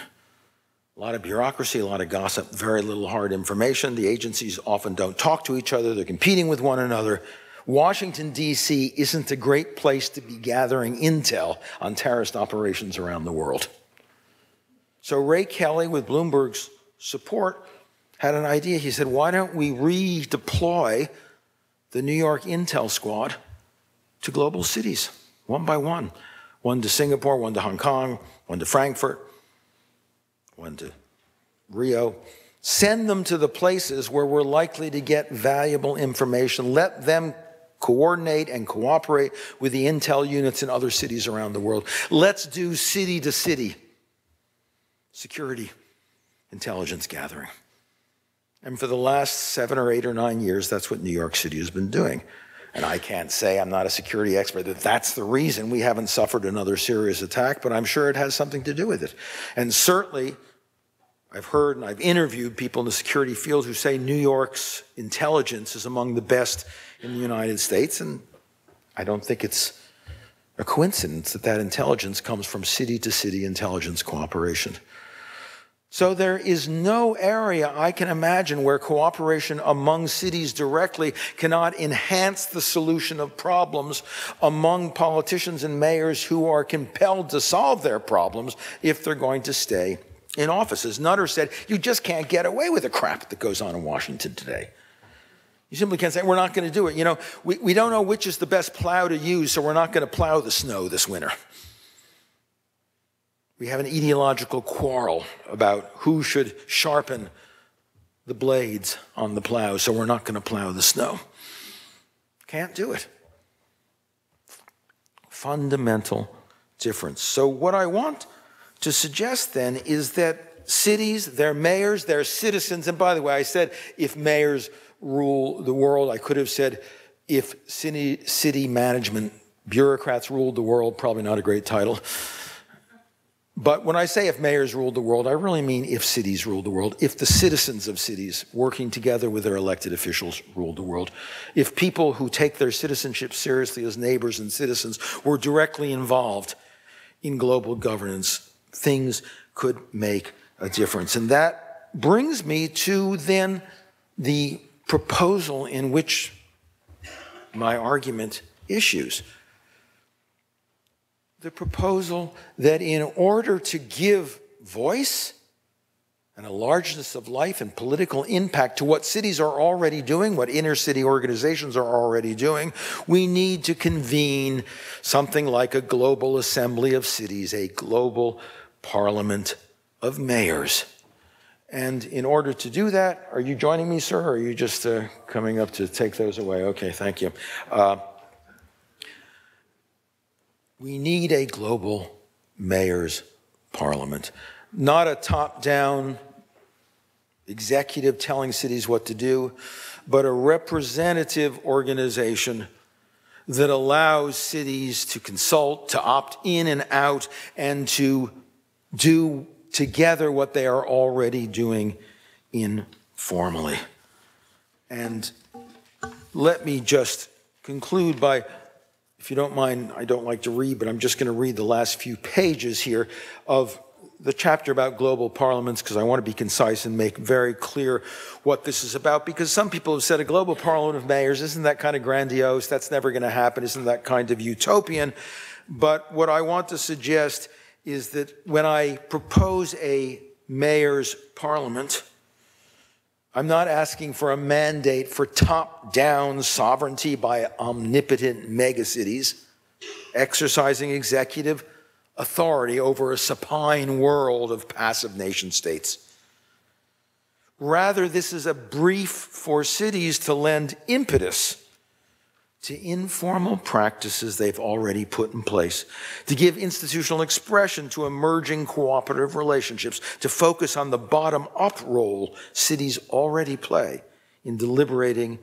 A lot of bureaucracy, a lot of gossip, very little hard information. The agencies often don't talk to each other. They're competing with one another. Washington, D.C. isn't a great place to be gathering intel on terrorist operations around the world. So Ray Kelly, with Bloomberg's support, had an idea. He said, why don't we redeploy the New York Intel Squad to global cities, one by one? One to Singapore, one to Hong Kong, one to Frankfurt, one to Rio. Send them to the places where we're likely to get valuable information. Let them coordinate and cooperate with the intel units in other cities around the world. Let's do city-to-city security intelligence gathering. And for the last 7 or 8 or 9 years, that's what New York City has been doing. And I can't say, I'm not a security expert, that that's the reason we haven't suffered another serious attack, but I'm sure it has something to do with it. And certainly, I've heard and I've interviewed people in the security field who say New York's intelligence is among the best in the United States, and I don't think it's a coincidence that that intelligence comes from city-to-city intelligence cooperation. So there is no area I can imagine where cooperation among cities directly cannot enhance the solution of problems among politicians and mayors who are compelled to solve their problems if they're going to stay in office. As Nutter said, you just can't get away with the crap that goes on in Washington today. You simply can't say, we're not going to do it. You know, we don't know which is the best plow to use, so we're not going to plow the snow this winter. We have an ideological quarrel about who should sharpen the blades on the plow, so we're not going to plow the snow. Can't do it. Fundamental difference. So what I want to suggest then is that cities, their mayors, their citizens, and by the way, I said if mayors rule the world, I could have said if city management bureaucrats ruled the world, probably not a great title. But when I say if mayors ruled the world, I really mean if cities ruled the world, if the citizens of cities working together with their elected officials ruled the world, if people who take their citizenship seriously as neighbors and citizens were directly involved in global governance, things could make a difference. And that brings me to then the proposal in which my argument issues. The proposal that in order to give voice and a largeness of life and political impact to what cities are already doing, what inner-city organizations are already doing, we need to convene something like a global assembly of cities, a global parliament of mayors. And in order to do that, are you joining me, sir, or are you just coming up to take those away? Okay, thank you. We need a global mayor's parliament, not a top-down executive telling cities what to do, but a representative organization that allows cities to consult, to opt in and out, and to do together what they are already doing informally. And let me just conclude by, if you don't mind, I don't like to read, but I'm just going to read the last few pages here of the chapter about global parliaments, because I want to be concise and make very clear what this is about, because some people have said a global parliament of mayors, isn't that kind of grandiose? That's never going to happen. Isn't that kind of utopian? But what I want to suggest is that when I propose a mayor's parliament, I'm not asking for a mandate for top-down sovereignty by omnipotent megacities, exercising executive authority over a supine world of passive nation-states. Rather, this is a brief for cities to lend impetus to informal practices they've already put in place, to give institutional expression to emerging cooperative relationships, to focus on the bottom-up role cities already play in deliberating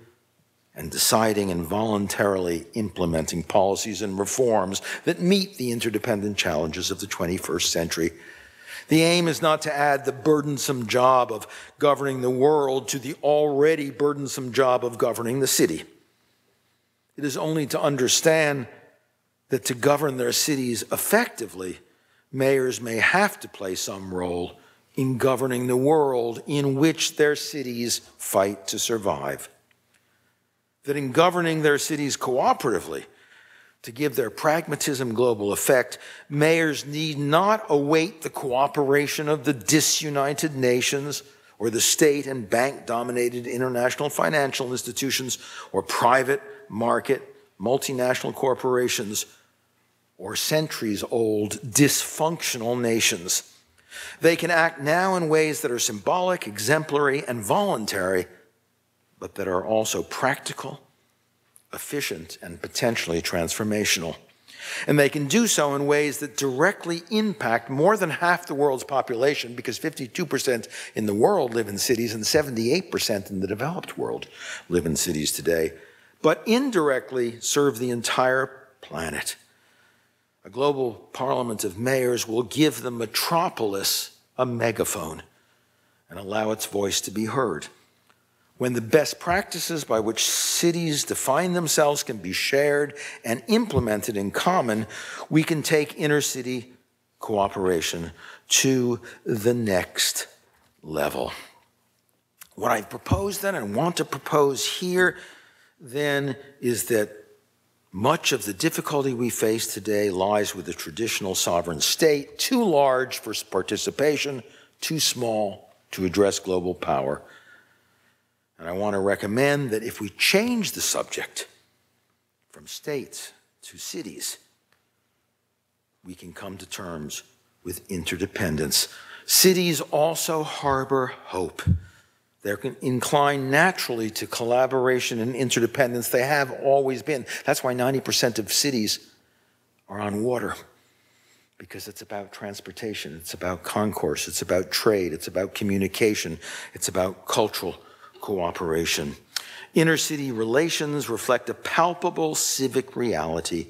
and deciding and voluntarily implementing policies and reforms that meet the interdependent challenges of the 21st century. The aim is not to add the burdensome job of governing the world to the already burdensome job of governing the city. It is only to understand that to govern their cities effectively, mayors may have to play some role in governing the world in which their cities fight to survive. That in governing their cities cooperatively, to give their pragmatism global effect, mayors need not await the cooperation of the disunited nations or the state and bank-dominated international financial institutions or private market multinational corporations or centuries-old dysfunctional nations. They can act now in ways that are symbolic, exemplary, and voluntary, but that are also practical, efficient, and potentially transformational. And they can do so in ways that directly impact more than half the world's population, because 52% in the world live in cities and 78% in the developed world live in cities today, but indirectly serve the entire planet. A global parliament of mayors will give the metropolis a megaphone and allow its voice to be heard. When the best practices by which cities define themselves can be shared and implemented in common, we can take intercity cooperation to the next level. What I propose then and want to propose here then is that much of the difficulty we face today lies with the traditional sovereign state, too large for participation, too small to address global power. And I want to recommend that if we change the subject from states to cities, we can come to terms with interdependence. Cities also harbor hope. They're inclined naturally to collaboration and interdependence. They have always been. That's why 90% of cities are on water, because it's about transportation, it's about concourse, it's about trade, it's about communication, it's about cultural cooperation. Intercity relations reflect a palpable civic reality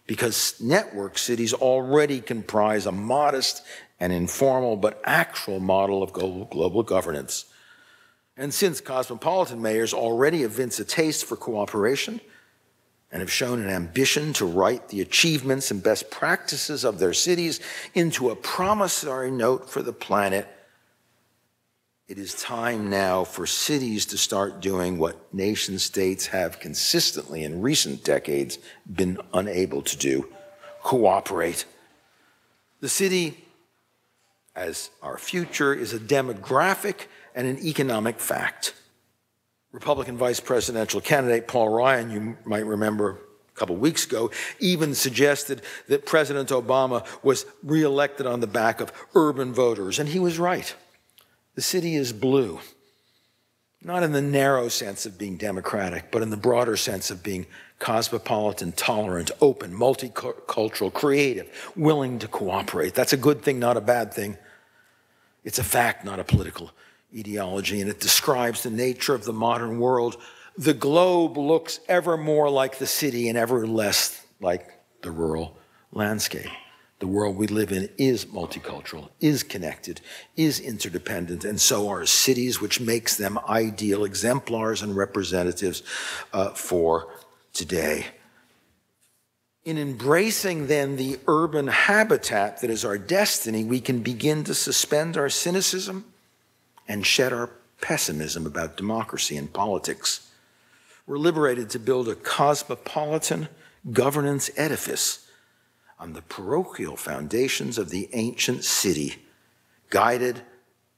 because network cities already comprise a modest and informal but actual model of global governance. And since cosmopolitan mayors already evince a taste for cooperation and have shown an ambition to write the achievements and best practices of their cities into a promissory note for the planet, it is time now for cities to start doing what nation states have consistently in recent decades been unable to do: cooperate. The city, as our future, is a demographic and an economic fact. Republican vice presidential candidate Paul Ryan, you might remember a couple weeks ago, even suggested that President Obama was reelected on the back of urban voters, and he was right. The city is blue, not in the narrow sense of being democratic, but in the broader sense of being cosmopolitan, tolerant, open, multicultural, creative, willing to cooperate. That's a good thing, not a bad thing. It's a fact, not a political ideology, and it describes the nature of the modern world. The globe looks ever more like the city and ever less like the rural landscape. The world we live in is multicultural, is connected, is interdependent, and so are cities, which makes them ideal exemplars and representatives for today. In embracing then the urban habitat that is our destiny, we can begin to suspend our cynicism and shed our pessimism about democracy and politics. We're liberated to build a cosmopolitan governance edifice on the parochial foundations of the ancient city, guided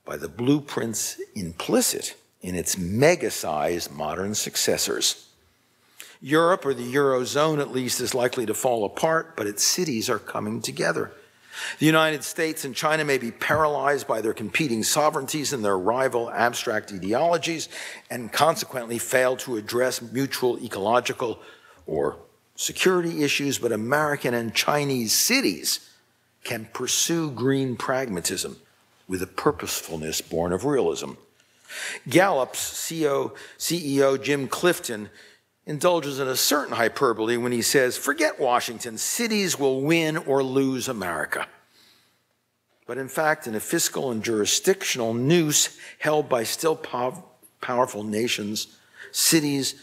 by the blueprints implicit in its mega-sized modern successors. Europe, or the Eurozone at least, is likely to fall apart, but its cities are coming together. The United States and China may be paralyzed by their competing sovereignties and their rival abstract ideologies, and consequently fail to address mutual ecological or security issues, but American and Chinese cities can pursue green pragmatism with a purposefulness born of realism. Gallup's CEO Jim Clifton indulges in a certain hyperbole when he says, "Forget Washington, cities will win or lose America." But in fact, in a fiscal and jurisdictional noose held by still powerful nations, cities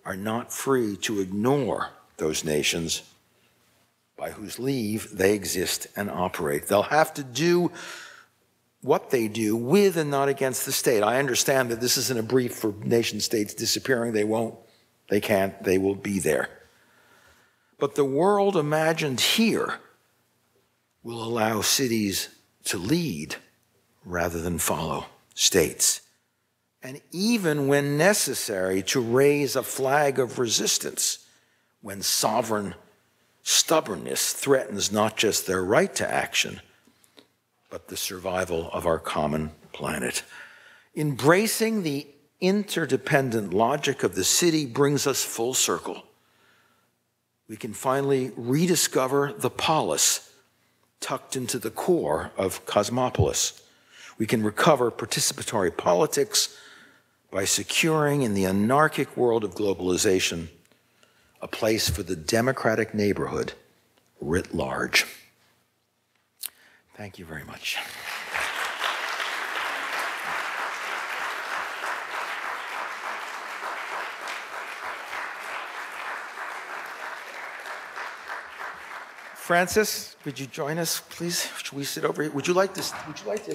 are not free to ignore those nations by whose leave they exist and operate. They'll have to do what they do with and not against the state. I understand that this isn't a brief for nation states disappearing. They won't, they can't, they will be there. But the world imagined here will allow cities to lead rather than follow states. And even when necessary, to raise a flag of resistance when sovereign stubbornness threatens not just their right to action, but the survival of our common planet. Embracing the interdependent logic of the city brings us full circle. We can finally rediscover the polis tucked into the core of Cosmopolis. We can recover participatory politics by securing in the anarchic world of globalization a place for the democratic neighborhood writ large. Thank you very much. Frances, could you join us, please? Should we sit over here? Would you like to start here and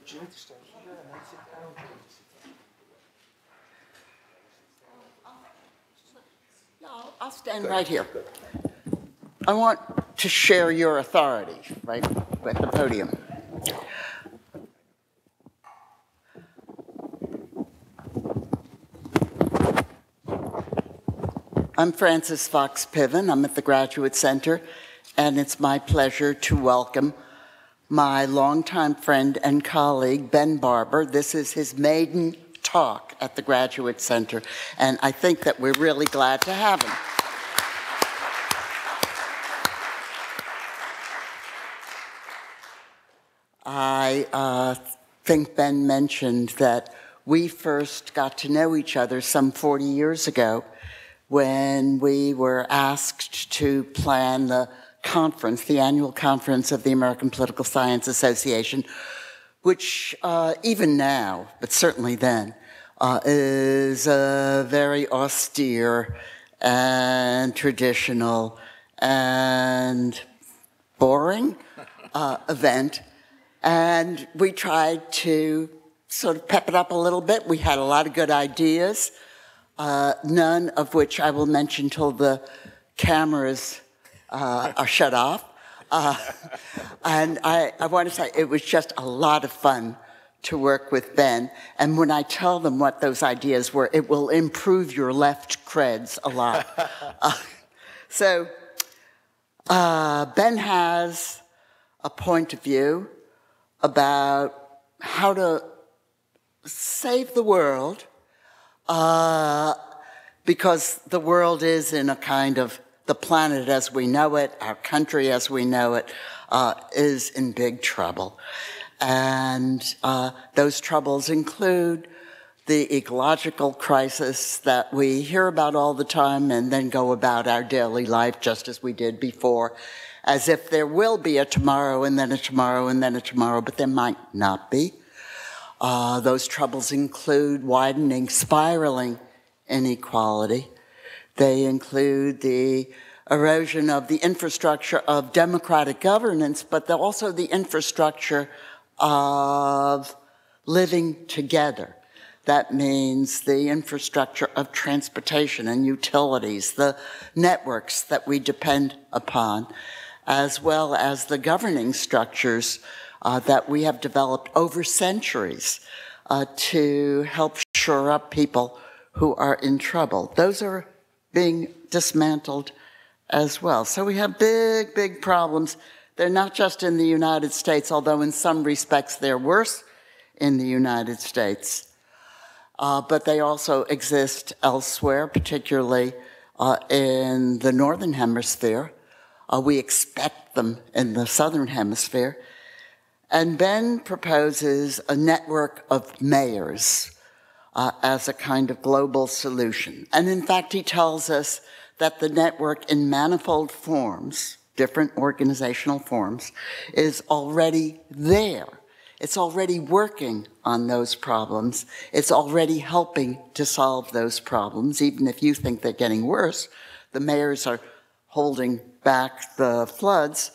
then sit down? No, I'll stand right here. I want to share your authority, right, at the podium. I'm Frances Fox Piven. I'm at the Graduate Center, and it's my pleasure to welcome my longtime friend and colleague, Ben Barber. This is his maiden talk at the Graduate Center, and I think that we're really glad to have him. I think Ben mentioned that we first got to know each other some 40 years ago when we were asked to plan the conference, the annual conference of the American Political Science Association, which even now, but certainly then, is a very austere and traditional and boring event. And we tried to sort of pep it up a little bit. We had a lot of good ideas, none of which I will mention till the cameras are shut off. And I want to say it was just a lot of fun to work with Ben. And when I tell them what those ideas were, it will improve your left creds a lot. So Ben has a point of view about how to save the world, because the world is in a kind of, the planet as we know it, our country as we know it, is in big trouble. And those troubles include the ecological crisis that we hear about all the time and then go about our daily life just as we did before, as if there will be a tomorrow and then a tomorrow and then a tomorrow, but there might not be. Those troubles include widening, spiraling inequality. They include the erosion of the infrastructure of democratic governance, but also the infrastructure of living together. That means the infrastructure of transportation and utilities, the networks that we depend upon, as well as the governing structures that we have developed over centuries to help shore up people who are in trouble. Those are being dismantled as well. So we have big, big problems. They're not just in the United States, although in some respects they're worse in the United States. But they also exist elsewhere, particularly in the Northern Hemisphere. We expect them in the Southern Hemisphere. And Ben proposes a network of mayors as a kind of global solution. And in fact, he tells us that the network in manifold forms, different organizational forms, is already there. It's already working on those problems. It's already helping to solve those problems. Even if you think they're getting worse, the mayors are holding back the floods.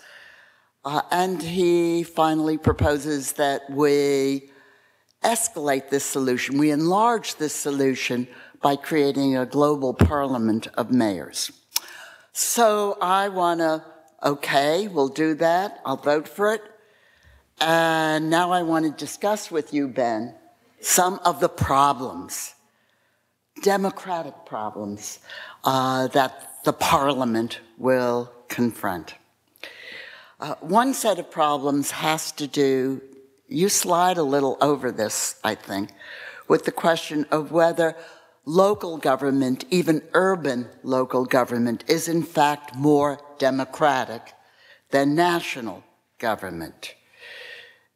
And he finally proposes that we escalate this solution, we enlarge this solution by creating a global parliament of mayors. So I want to, okay, we'll do that, I'll vote for it. And now I want to discuss with you, Ben, some of the problems, democratic problems, that the parliament will confront. One set of problems has to do, you slide a little over this, I think, with the question of whether local government, even urban local government, is in fact more democratic than national government.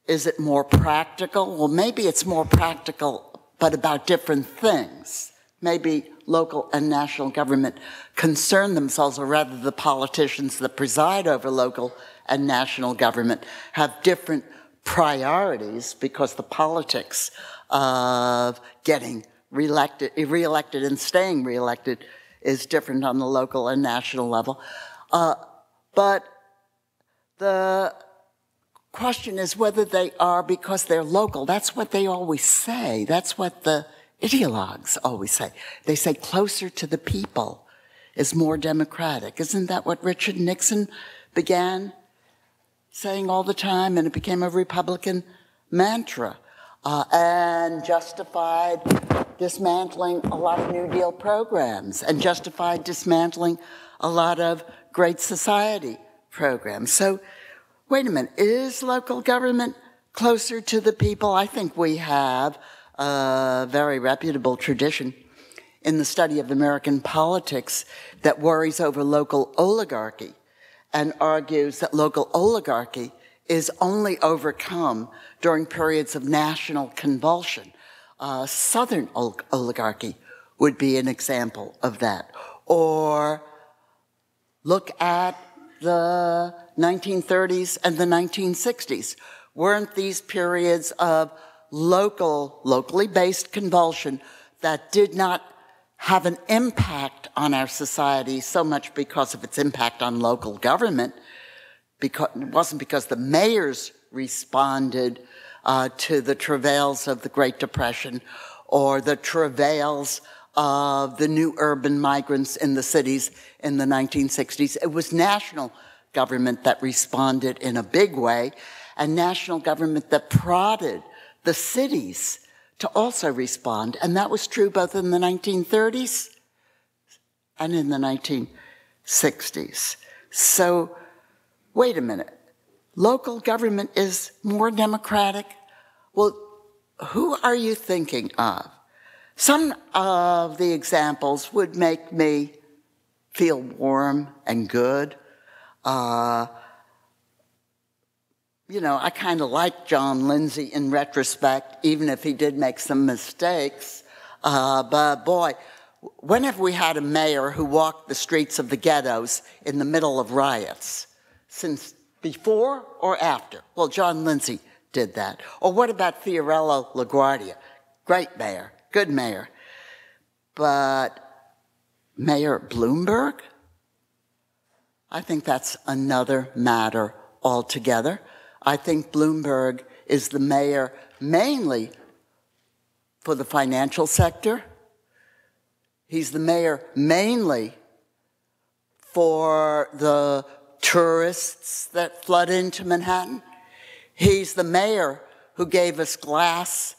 Is it more practical? Well, maybe it's more practical, but about different things. Maybe local and national government concern themselves, or rather the politicians that preside over local and national government have different priorities, because the politics of getting reelected and staying reelected is different on the local and national level. But the question is whether they are because they're local. That's what they always say. That's what the ideologues always say. They say closer to the people is more democratic. Isn't that what Richard Nixon began saying all the time, and it became a Republican mantra, and justified dismantling a lot of New Deal programs, and justified dismantling a lot of Great Society programs. So, wait a minute, is local government closer to the people? I think we have a very reputable tradition in the study of American politics that worries over local oligarchy and argues that local oligarchy is only overcome during periods of national convulsion. Southern oligarchy would be an example of that. Or look at the 1930s and the 1960s. Weren't these periods of locally based convulsion that did not have an impact on our society so much because of its impact on local government? Because it wasn't because the mayors responded to the travails of the Great Depression or the travails of the new urban migrants in the cities in the 1960s. It was national government that responded in a big way, and national government that prodded the cities to also respond. And that was true both in the 1930s and in the 1960s. So, wait a minute. Local government is more democratic? Well, who are you thinking of? Some of the examples would make me feel warm and good. You know, I kind of like John Lindsay in retrospect, even if he did make some mistakes. But boy, when have we had a mayor who walked the streets of the ghettos in the middle of riots? Since before or after? Well, John Lindsay did that. Or what about Fiorello LaGuardia? Great mayor, good mayor. But Mayor Bloomberg? I think that's another matter altogether. I think Bloomberg is the mayor mainly for the financial sector. He's the mayor mainly for the tourists that flood into Manhattan. He's the mayor who gave us glass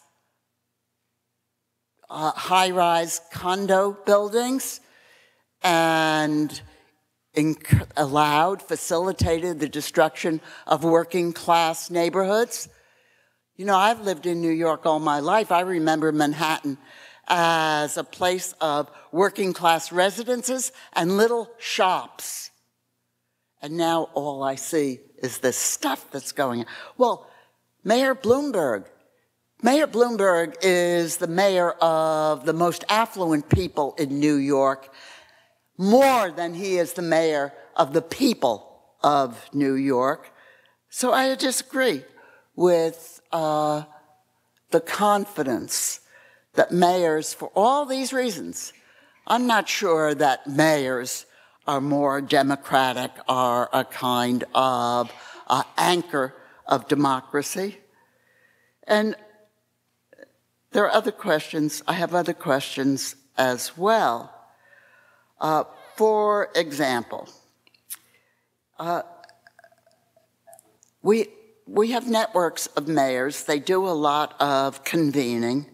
high-rise condo buildings and facilitated the destruction of working-class neighborhoods. You know, I've lived in New York all my life. I remember Manhattan as a place of working-class residences and little shops. And now all I see is this stuff that's going on. Well, Mayor Bloomberg is the mayor of the most affluent people in New York, more than he is the mayor of the people of New York. So I disagree with the confidence that mayors, for all these reasons, I'm not sure that mayors are more democratic, are a kind of anchor of democracy. And there are other questions. I have other questions as well. For example, we have networks of mayors. They do a lot of convening.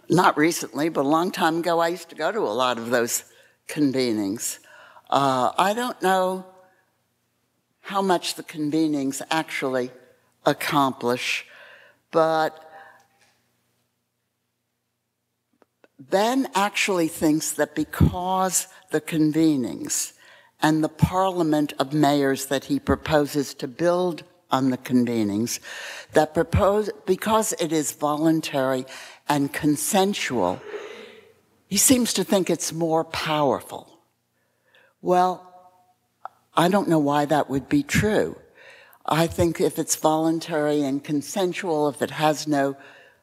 Not recently, but a long time ago, I used to go to a lot of those convenings. I don't know how much the convenings actually accomplish, but Ben actually thinks that because the convenings and the parliament of mayors that he proposes to build on the convenings, that because it is voluntary and consensual, he seems to think it's more powerful. Well, I don't know why that would be true. I think if it's voluntary and consensual, if it has no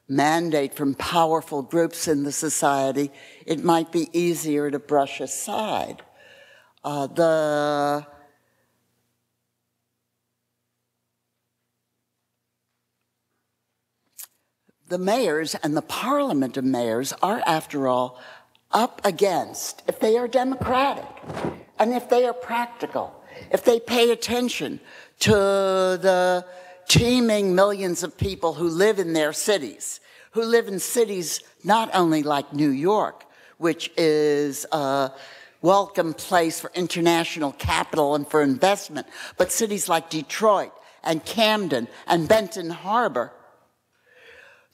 mandate from powerful groups in the society, it might be easier to brush aside. The mayors and the parliament of mayors are, after all, up against, if they are democratic and if they are practical, if they pay attention to the teeming millions of people who live in their cities, who live in cities not only like New York, which is a welcome place for international capital and for investment, but cities like Detroit and Camden and Benton Harbor.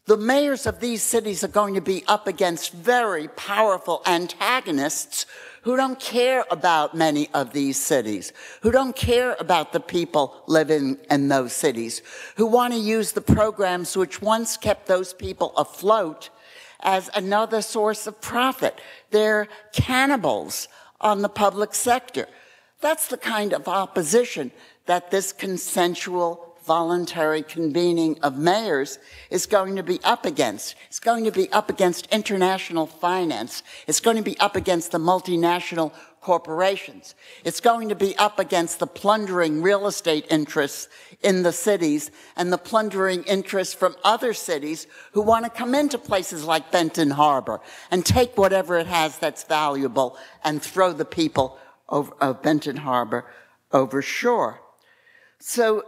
The mayors of these cities are going to be up against very powerful antagonists who don't care about many of these cities, who don't care about the people living in those cities, who want to use the programs which once kept those people afloat as another source of profit. They're cannibals on the public sector. That's the kind of opposition that this consensual, voluntary convening of mayors is going to be up against. It's going to be up against international finance. It's going to be up against the multinational corporations. It's going to be up against the plundering real estate interests in the cities and the plundering interests from other cities who want to come into places like Benton Harbor and take whatever it has that's valuable and throw the people of Benton Harbor over shore. So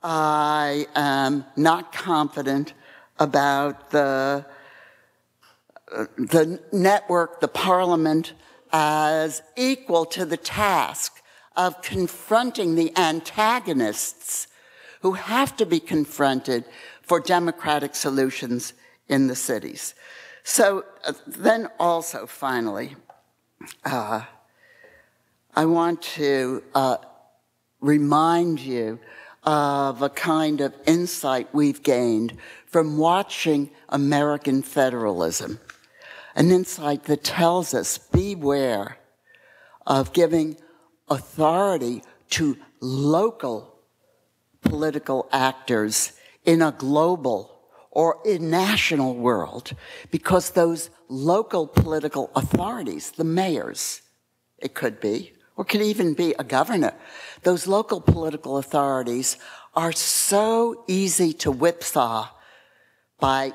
I am not confident about the network, the parliament, as equal to the task of confronting the antagonists who have to be confronted for democratic solutions in the cities. So then also, finally, I want to remind you of a kind of insight we've gained from watching American federalism, an insight that tells us beware of giving authority to local political actors in a global or in national world, because those local political authorities, the mayors, it could be, or could even be a governor, those local political authorities are so easy to whipsaw by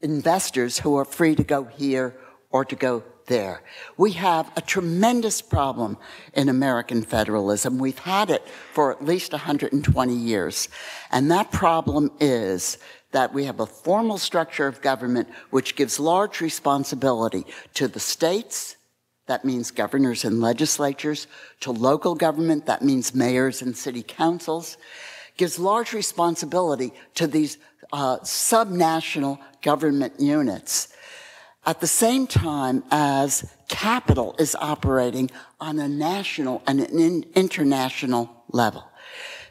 investors who are free to go here or to go there. We have a tremendous problem in American federalism. We've had it for at least 120 years. And that problem is that we have a formal structure of government which gives large responsibility to the states, that means governors and legislatures, to local government, that means mayors and city councils, gives large responsibility to these subnational government units, at the same time as capital is operating on a national and an international level.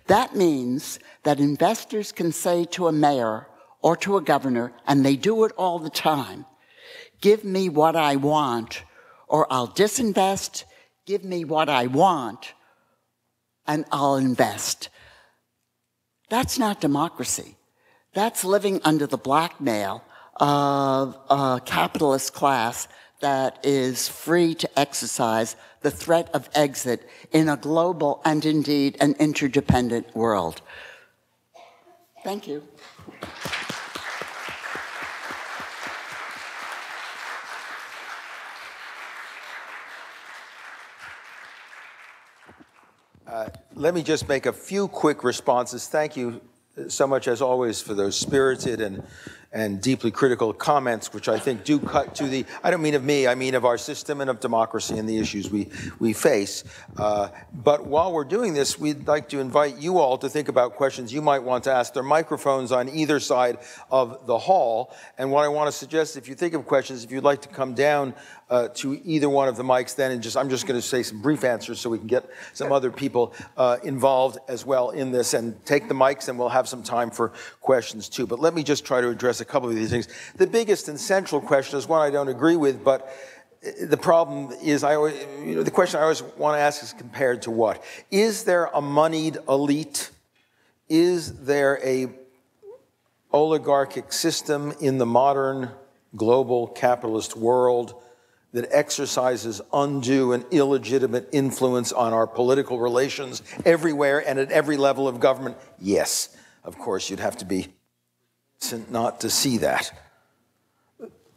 That means that investors can say to a mayor or to a governor, and they do it all the time, give me what I want, or I'll disinvest, give me what I want, and I'll invest. That's not democracy. That's living under the blackmail of a capitalist class that is free to exercise the threat of exit in a global and indeed an interdependent world. Thank you. Let me just make a few quick responses. Thank you so much, as always, for those spirited and deeply critical comments, which I think do cut to the, I don't mean of me, I mean of our system and of democracy and the issues we face. But while we're doing this, we'd like to invite you all to think about questions you might want to ask. There are microphones on either side of the hall. And what I want to suggest, if you think of questions, if you'd like to come down to either one of the mics then, and I'm just going to say some brief answers so we can get some other people involved as well in this, and take the mics, and we'll have some time for questions too. But let me just try to address a couple of these things. The biggest and central question is one I don't agree with, but the problem is, the question I always want to ask is compared to what? Is there a moneyed elite? Is there a oligarchic system in the modern global capitalist world that exercises undue and illegitimate influence on our political relations everywhere and at every level of government? Yes, of course, you'd have to be innocent not to see that.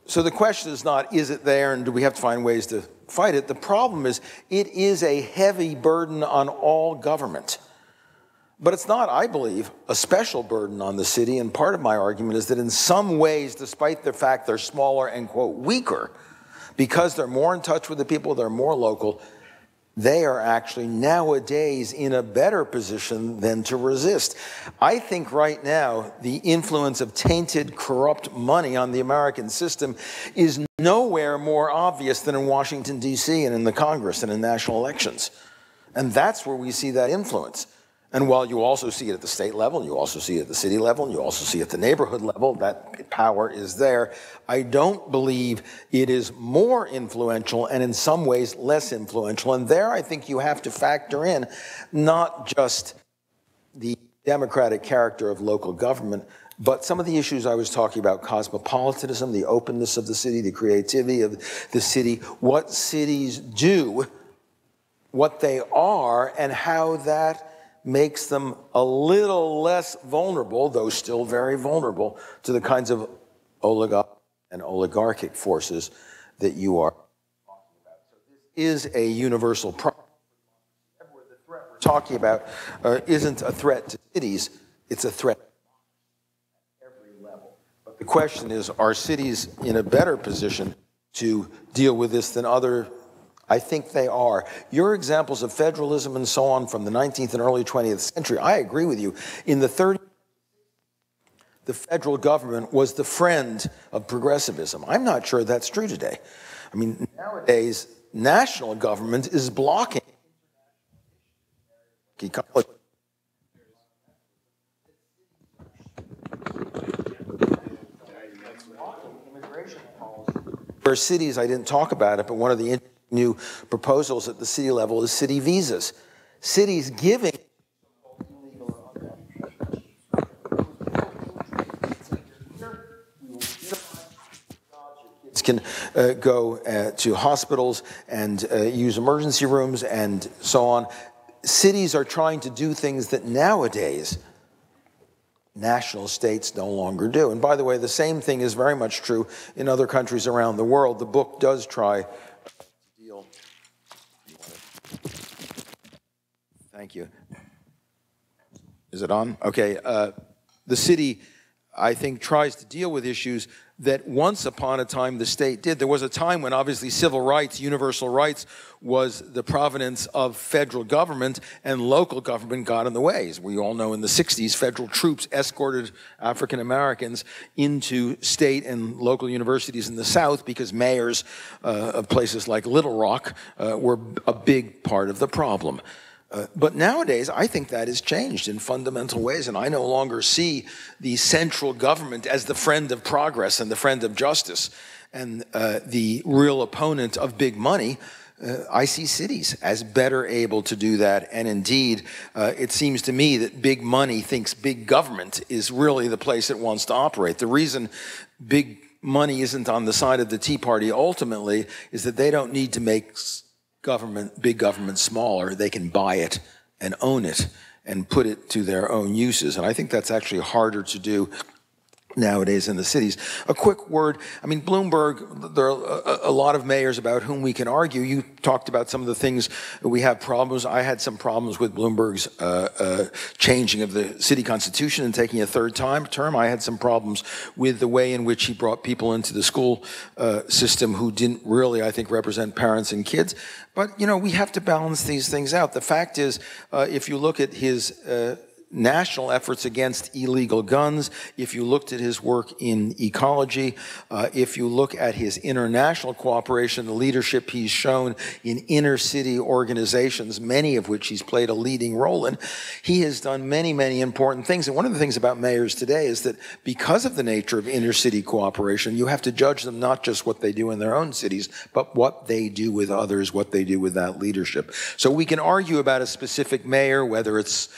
So the question is not, is it there and do we have to find ways to fight it? The problem is, it is a heavy burden on all government. But it's not, I believe, a special burden on the city, and part of my argument is that in some ways, despite the fact they're smaller and, quote, weaker, because they're more in touch with the people, they're more local, they are actually nowadays in a better position than to resist. I think right now the influence of tainted, corrupt money on the American system is nowhere more obvious than in Washington, D.C. and in the Congress and in national elections. And that's where we see that influence. And while you also see it at the state level, you also see it at the city level, and you also see it at the neighborhood level, that power is there. I don't believe it is more influential and in some ways less influential. And there I think you have to factor in not just the democratic character of local government, but some of the issues I was talking about, cosmopolitanism, the openness of the city, the creativity of the city, what cities do, what they are, and how that makes them a little less vulnerable, though still very vulnerable, to the kinds of oligarchic forces that you are talking about. So this is a universal problem. The threat we're talking about isn't a threat to cities, it's a threat at every level. But the question is, are cities in a better position to deal with this than other? I think they are. Your examples of federalism and so on from the 19th and early 20th century, I agree with you. In the 30s, the federal government was the friend of progressivism. I'm not sure that's true today. I mean, nowadays, national government is blocking immigration policy. For cities, I didn't talk about it, but one of the new proposals at the city level is city visas. Cities giving can go to hospitals and use emergency rooms and so on. Cities are trying to do things that nowadays national states no longer do. And by the way, the same thing is very much true in other countries around the world. The book does try to deal. Thank you. Is it on? Okay. The city, I think, tries to deal with issues that once upon a time the state did. There was a time when obviously civil rights, universal rights, was the provenance of federal government, and local government got in the way. As we all know, in the 60s, federal troops escorted African Americans into state and local universities in the South because mayors of places like Little Rock were a big part of the problem. But nowadays, I think that has changed in fundamental ways, and I no longer see the central government as the friend of progress and the friend of justice and the real opponent of big money. I see cities as better able to do that, and indeed, it seems to me that big money thinks big government is really the place it wants to operate. The reason big money isn't on the side of the Tea Party ultimately is that they don't need to make big government smaller. They can buy it and own it and put it to their own uses. And I think that's actually harder to do nowadays in the cities. A quick word, I mean, Bloomberg, there are a lot of mayors about whom we can argue. You talked about some of the things that we have problems. I had some problems with Bloomberg's changing of the city constitution and taking a third term. I had some problems with the way in which he brought people into the school system who didn't really, I think, represent parents and kids. But, you know, we have to balance these things out. The fact is, if you look at his national efforts against illegal guns, if you looked at his work in ecology, if you look at his international cooperation, the leadership he's shown in inner city organizations, many of which he's played a leading role in, he has done many, many important things. And one of the things about mayors today is that because of the nature of inner city cooperation, you have to judge them not just what they do in their own cities, but what they do with others, what they do with that leadership. So we can argue about a specific mayor, whether it's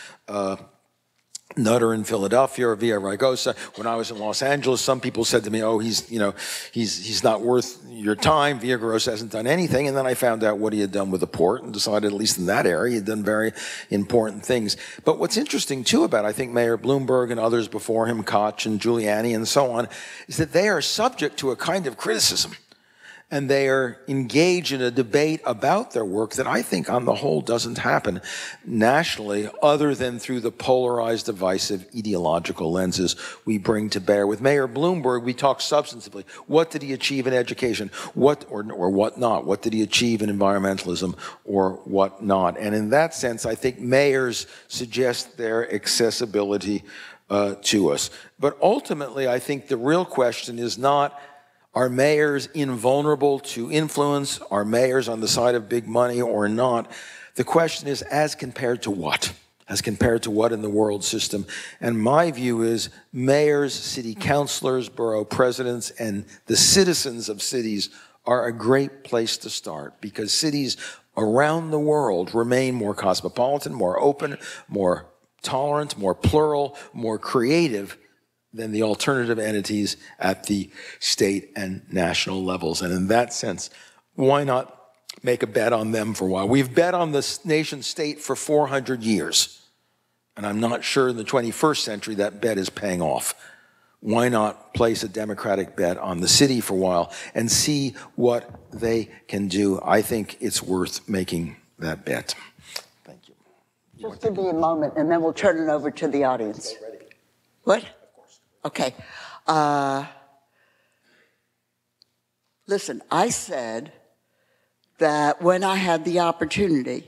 Nutter in Philadelphia or Villaraigosa. When I was in Los Angeles, some people said to me, "Oh, he's not worth your time. Villaraigosa hasn't done anything." And then I found out what he had done with the port and decided, at least in that area, he had done very important things. But what's interesting too about, I think, Mayor Bloomberg and others before him, Koch and Giuliani and so on, is that they are subject to a kind of criticism. And they are engaged in a debate about their work that I think on the whole doesn't happen nationally other than through the polarized, divisive, ideological lenses we bring to bear. With Mayor Bloomberg, we talk substantively. What did he achieve in education? What or what not? What did he achieve in environmentalism or what not? And in that sense, I think mayors suggest their accessibility to us. But ultimately, I think the real question is not, are mayors invulnerable to influence? Are mayors on the side of big money or not? The question is, as compared to what? As compared to what in the world system? And my view is mayors, city councilors, borough presidents, and the citizens of cities are a great place to start because cities around the world remain more cosmopolitan, more open, more tolerant, more plural, more creative than the alternative entities at the state and national levels. And in that sense, why not make a bet on them for a while? We've bet on the nation state for 400 years. And I'm not sure in the 21st century that bet is paying off. Why not place a democratic bet on the city for a while and see what they can do? I think it's worth making that bet. Thank you. Just give me a moment, and then we'll turn it over to the audience. What? Okay. Listen, I said that when I had the opportunity,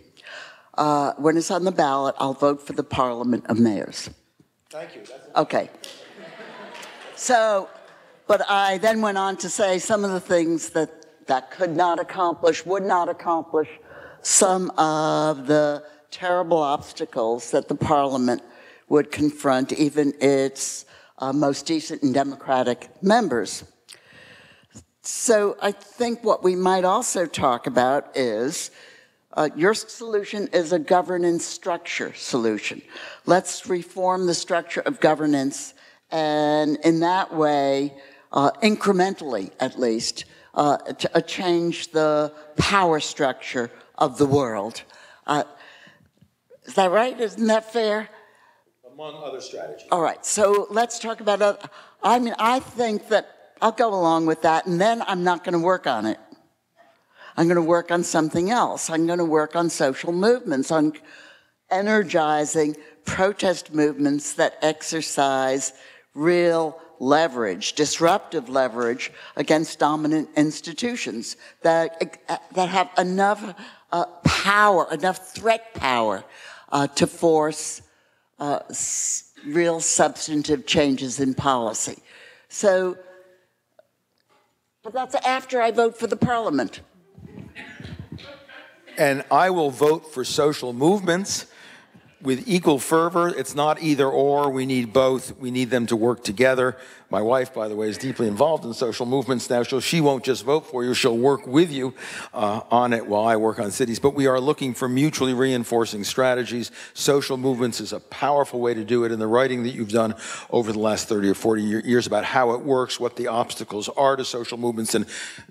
when it's on the ballot, I'll vote for the Parliament of Mayors. Thank you. Okay. So, but I then went on to say some of the things that could not accomplish, would not accomplish, some of the terrible obstacles that the Parliament would confront, even its most decent and democratic members. So I think what we might also talk about is your solution is a governance structure solution. Let's reform the structure of governance and in that way, incrementally at least, change the power structure of the world. Is that right? Isn't that fair? Among other strategies. All right, so let's talk about, I think that I'll go along with that, and then I'm not going to work on it. I'm going to work on something else. I'm going to work on social movements, on energizing protest movements that exercise real leverage, disruptive leverage against dominant institutions that have enough power, enough threat power to force real substantive changes in policy. So, but that's after I vote for the Parliament. And I will vote for social movements with equal fervor. It's not either or. We need both. We need them to work together. My wife, by the way, is deeply involved in social movements now, so she won't just vote for you. She'll work with you on it while I work on cities. But we are looking for mutually reinforcing strategies. Social movements is a powerful way to do it. In the writing that you've done over the last 30 or 40 years about how it works, what the obstacles are to social movements, and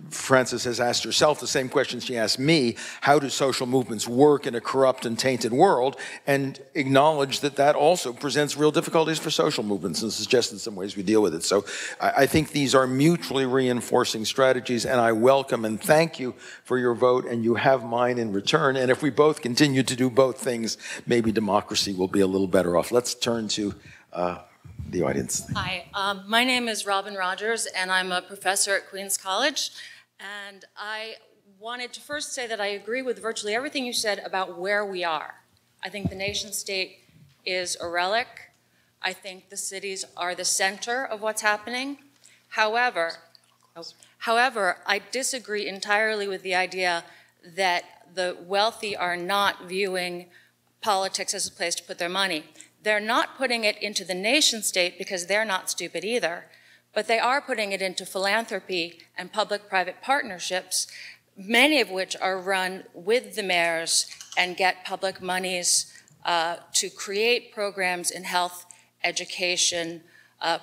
Frances has asked herself the same question she asked me: how do social movements work in a corrupt and tainted world? And acknowledge that that also presents real difficulties for social movements and suggested some ways we deal with it. So I think these are mutually reinforcing strategies, and I welcome and thank you for your vote, and you have mine in return. And if we both continue to do both things, maybe democracy will be a little better off. Let's turn to the audience. Hi, my name is Robin Rogers, and I'm a professor at Queens College. And I wanted to first say that I agree with virtually everything you said about where we are. I think the nation state is a relic. I think the cities are the center of what's happening. However, I disagree entirely with the idea that the wealthy are not viewing politics as a place to put their money. They're not putting it into the nation state because they're not stupid either, but they are putting it into philanthropy and public-private partnerships, many of which are run with the mayors and get public monies to create programs in health, education,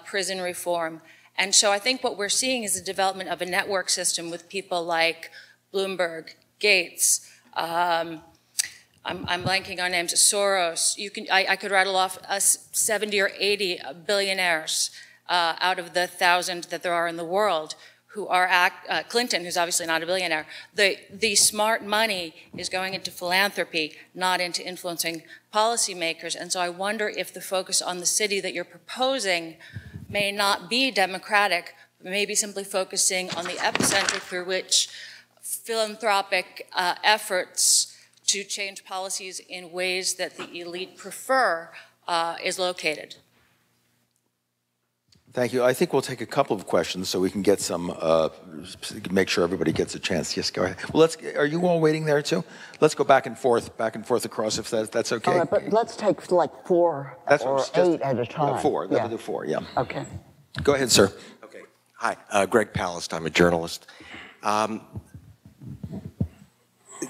prison reform. And so I think what we're seeing is the development of a network system with people like Bloomberg, Gates, I'm blanking on names, Soros. I could rattle off 70 or 80 billionaires out of the 1,000 that there are in the world who are, Clinton, who's obviously not a billionaire. The smart money is going into philanthropy, not into influencing policymakers. And so I wonder if the focus on the city that you're proposing may not be democratic, but maybe simply focusing on the epicenter through which philanthropic efforts to change policies in ways that the elite prefer is located. Thank you. I think we'll take a couple of questions so we can get some, make sure everybody gets a chance. Yes, go ahead. Well, are you all waiting there too? Let's go back and forth across if that's okay. All right, but let's take like 4 or 8 at a time. 4, let's do 4, yeah. Okay. Go ahead, sir. Okay. Hi, Greg Palast, I'm a journalist.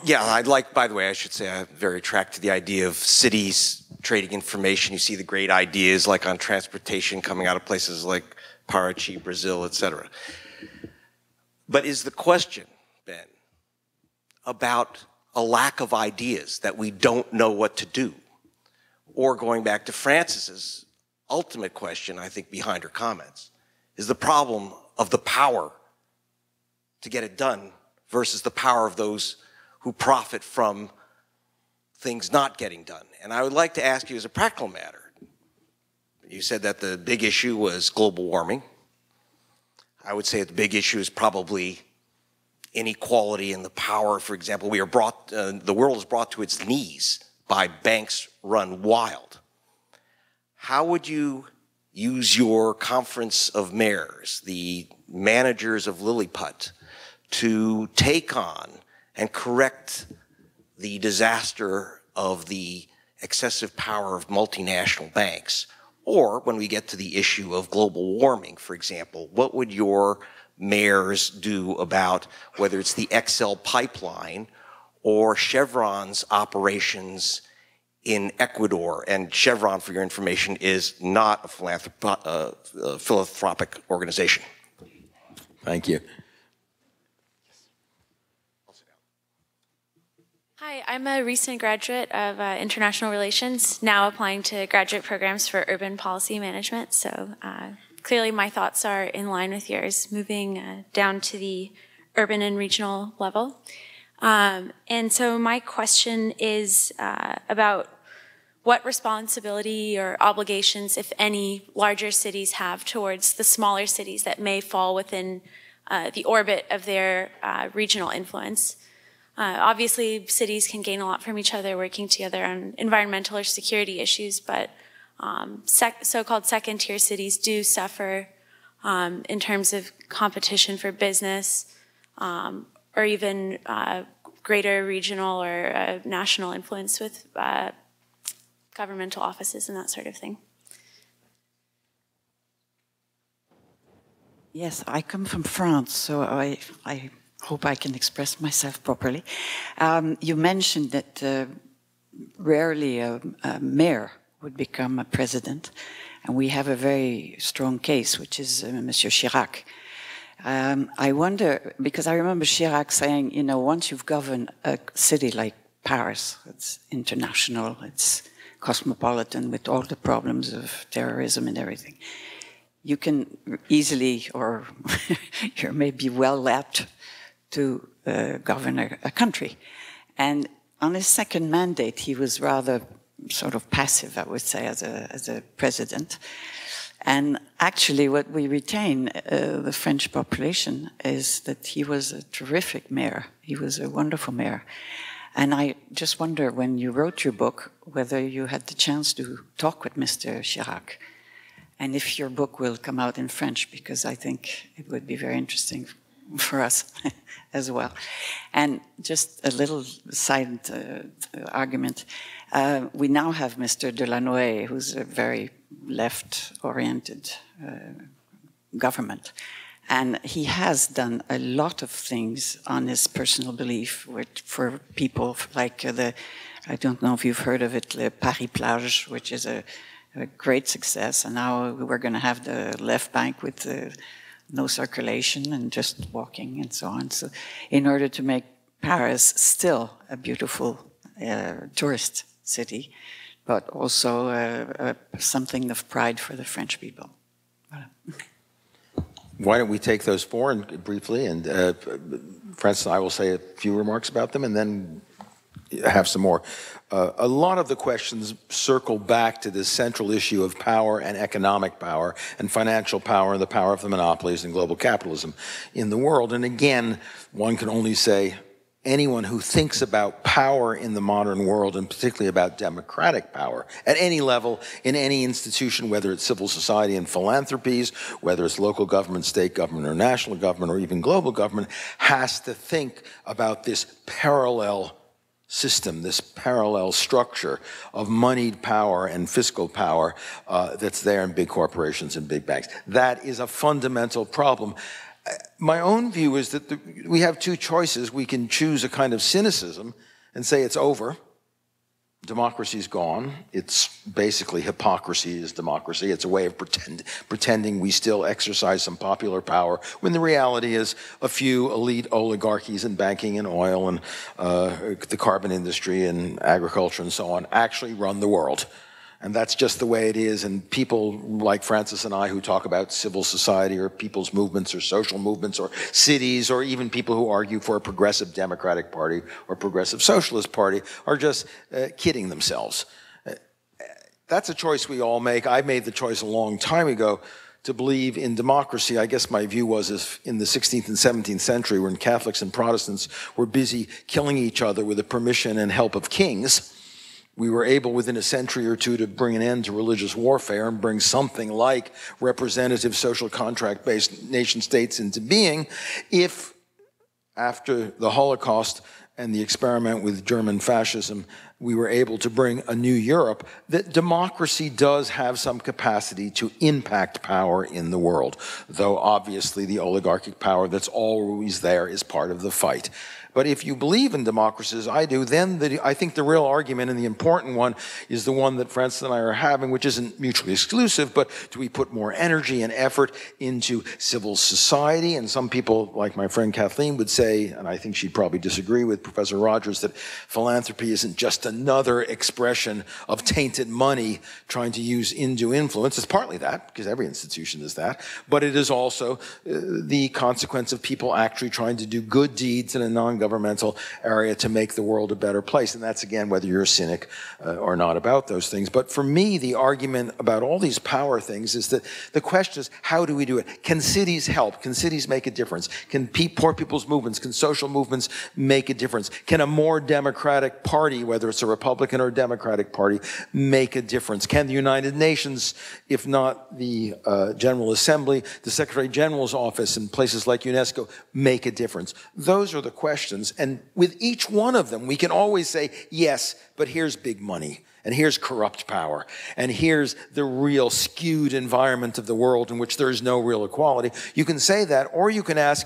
Yeah, by the way, I should say I'm very attracted to the idea of cities trading information. You see the great ideas like on transportation coming out of places like Parachi, Brazil, et cetera. But is the question, Ben, about a lack of ideas that we don't know what to do? Or going back to Frances's ultimate question, I think behind her comments, is the problem of the power to get it done versus the power of those who profit from things not getting done. And I would like to ask you as a practical matter, you said that the big issue was global warming. I would say that the big issue is probably inequality and the power. For example, we are brought, the world is brought to its knees by banks run wild. How would you use your conference of mayors, the managers of Lilliput, to take on and correct the disaster of the excessive power of multinational banks? Or when we get to the issue of global warming, for example, what would your mayors do about whether it's the XL pipeline or Chevron's operations in Ecuador? And Chevron, for your information, is not a philanthropic organization. Thank you. Hi, I'm a recent graduate of international relations, now applying to graduate programs for urban policy management. So clearly my thoughts are in line with yours, moving down to the urban and regional level. And so my question is about what responsibility or obligations, if any, larger cities have towards the smaller cities that may fall within the orbit of their regional influence. Obviously, cities can gain a lot from each other working together on environmental or security issues, but so-called second-tier cities do suffer in terms of competition for business or even greater regional or national influence with governmental offices and that sort of thing. Yes, I come from France, so I hope I can express myself properly. You mentioned that rarely a mayor would become a president, and we have a very strong case, which is Monsieur Chirac. I wonder, because I remember Chirac saying, you know, once you've governed a city like Paris, it's international, it's cosmopolitan with all the problems of terrorism and everything, you can easily, or you're maybe well lapped to govern a country. And on his second mandate, he was rather sort of passive, I would say, as a president. And actually what we retain, the French population, is that he was a terrific mayor. He was a wonderful mayor. And I just wonder, when you wrote your book, whether you had the chance to talk with Mr. Chirac, and if your book will come out in French, because I think it would be very interesting for us as well. And just a little side argument. We now have Mr. Delanoë, who's a very left-oriented government. And he has done a lot of things on his personal belief for people like I don't know if you've heard of it, Le Paris Plage, which is a great success. And now we're going to have the left bank with no circulation and just walking and so on. So in order to make Paris still a beautiful tourist city, but also something of pride for the French people. Voilà. Why don't we take those four and briefly, and Frances and I will say a few remarks about them, and then have some more. A lot of the questions circle back to this central issue of power and economic power and financial power and the power of the monopolies and global capitalism in the world. And again, one can only say anyone who thinks about power in the modern world, and particularly about democratic power at any level, in any institution, whether it's civil society and philanthropies, whether it's local government, state government, or national government, or even global government, has to think about this parallel system, this parallel structure of moneyed power and fiscal power that's there in big corporations and big banks. That is a fundamental problem. My own view is that we have two choices. We can choose a kind of cynicism and say it's over. Democracy's gone. It's basically hypocrisy is democracy. It's a way of pretending we still exercise some popular power, when the reality is a few elite oligarchies in banking and oil and the carbon industry and agriculture and so on actually run the world. And that's just the way it is. And people like Frances and I who talk about civil society or people's movements or social movements or cities, or even people who argue for a progressive Democratic Party or progressive Socialist Party, are just kidding themselves. That's a choice we all make. I made the choice a long time ago to believe in democracy. I guess my view was, if in the 16th and 17th century, when Catholics and Protestants were busy killing each other with the permission and help of kings, we were able within a century or two to bring an end to religious warfare and bring something like representative social contract-based nation states into being, if after the Holocaust and the experiment with German fascism, we were able to bring a new Europe, that democracy does have some capacity to impact power in the world, though obviously the oligarchic power that's always there is part of the fight. But if you believe in democracy, as I do, then I think the real argument, and the important one, is the one that Frances and I are having, which isn't mutually exclusive, but do we put more energy and effort into civil society? And some people, like my friend Kathleen, would say, and I think she'd probably disagree with Professor Rogers, that philanthropy isn't just another expression of tainted money trying to use undue influence. It's partly that, because every institution is that, but it is also the consequence of people actually trying to do good deeds in a non-governmental area to make the world a better place. And that's, again, whether you're a cynic or not about those things. But for me, the argument about all these power things is that the question is, how do we do it? Can cities help? Can cities make a difference? Can poor people's movements, can social movements make a difference? Can a more democratic party, whether it's a Republican or a Democratic party, make a difference? Can the United Nations, if not the General Assembly, the Secretary General's office and places like UNESCO, make a difference? Those are the questions questions. And with each one of them, we can always say, yes, but here's big money. And here's corrupt power. And here's the real skewed environment of the world in which there is no real equality. You can say that, or you can ask,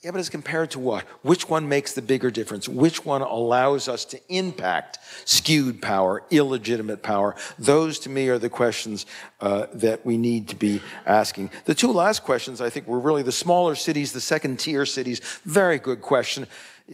yeah, but as compared to what? Which one makes the bigger difference? Which one allows us to impact skewed power, illegitimate power? Those, to me, are the questions that we need to be asking. The two last questions, I think, were really the smaller cities, the second-tier cities. Very good question.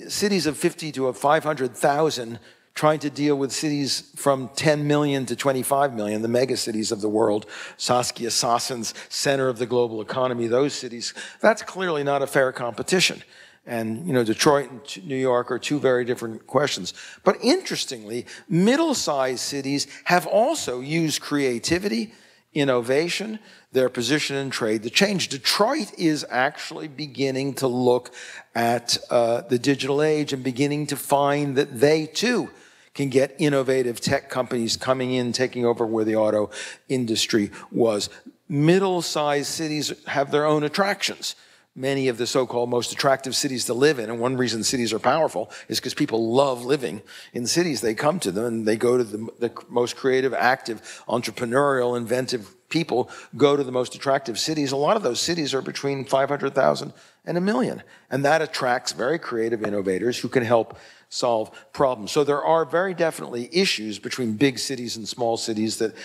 Cities of 50 to 500,000 trying to deal with cities from 10 million to 25 million, the megacities of the world, Saskia Sassen's center of the global economy, those cities, that's clearly not a fair competition. And, you know, Detroit and New York are two very different questions. But interestingly, middle-sized cities have also used creativity, innovation, their position in trade to change. Detroit is actually beginning to look at the digital age and beginning to find that they, too, can get innovative tech companies coming in, taking over where the auto industry was. Middle-sized cities have their own attractions. Many of the so-called most attractive cities to live in, and one reason cities are powerful is because people love living in cities. They come to them and they go to the most creative, active, entrepreneurial, inventive people go to the most attractive cities. A lot of those cities are between 500,000 and 1 million. And that attracts very creative innovators who can help solve problems. So there are very definitely issues between big cities and small cities that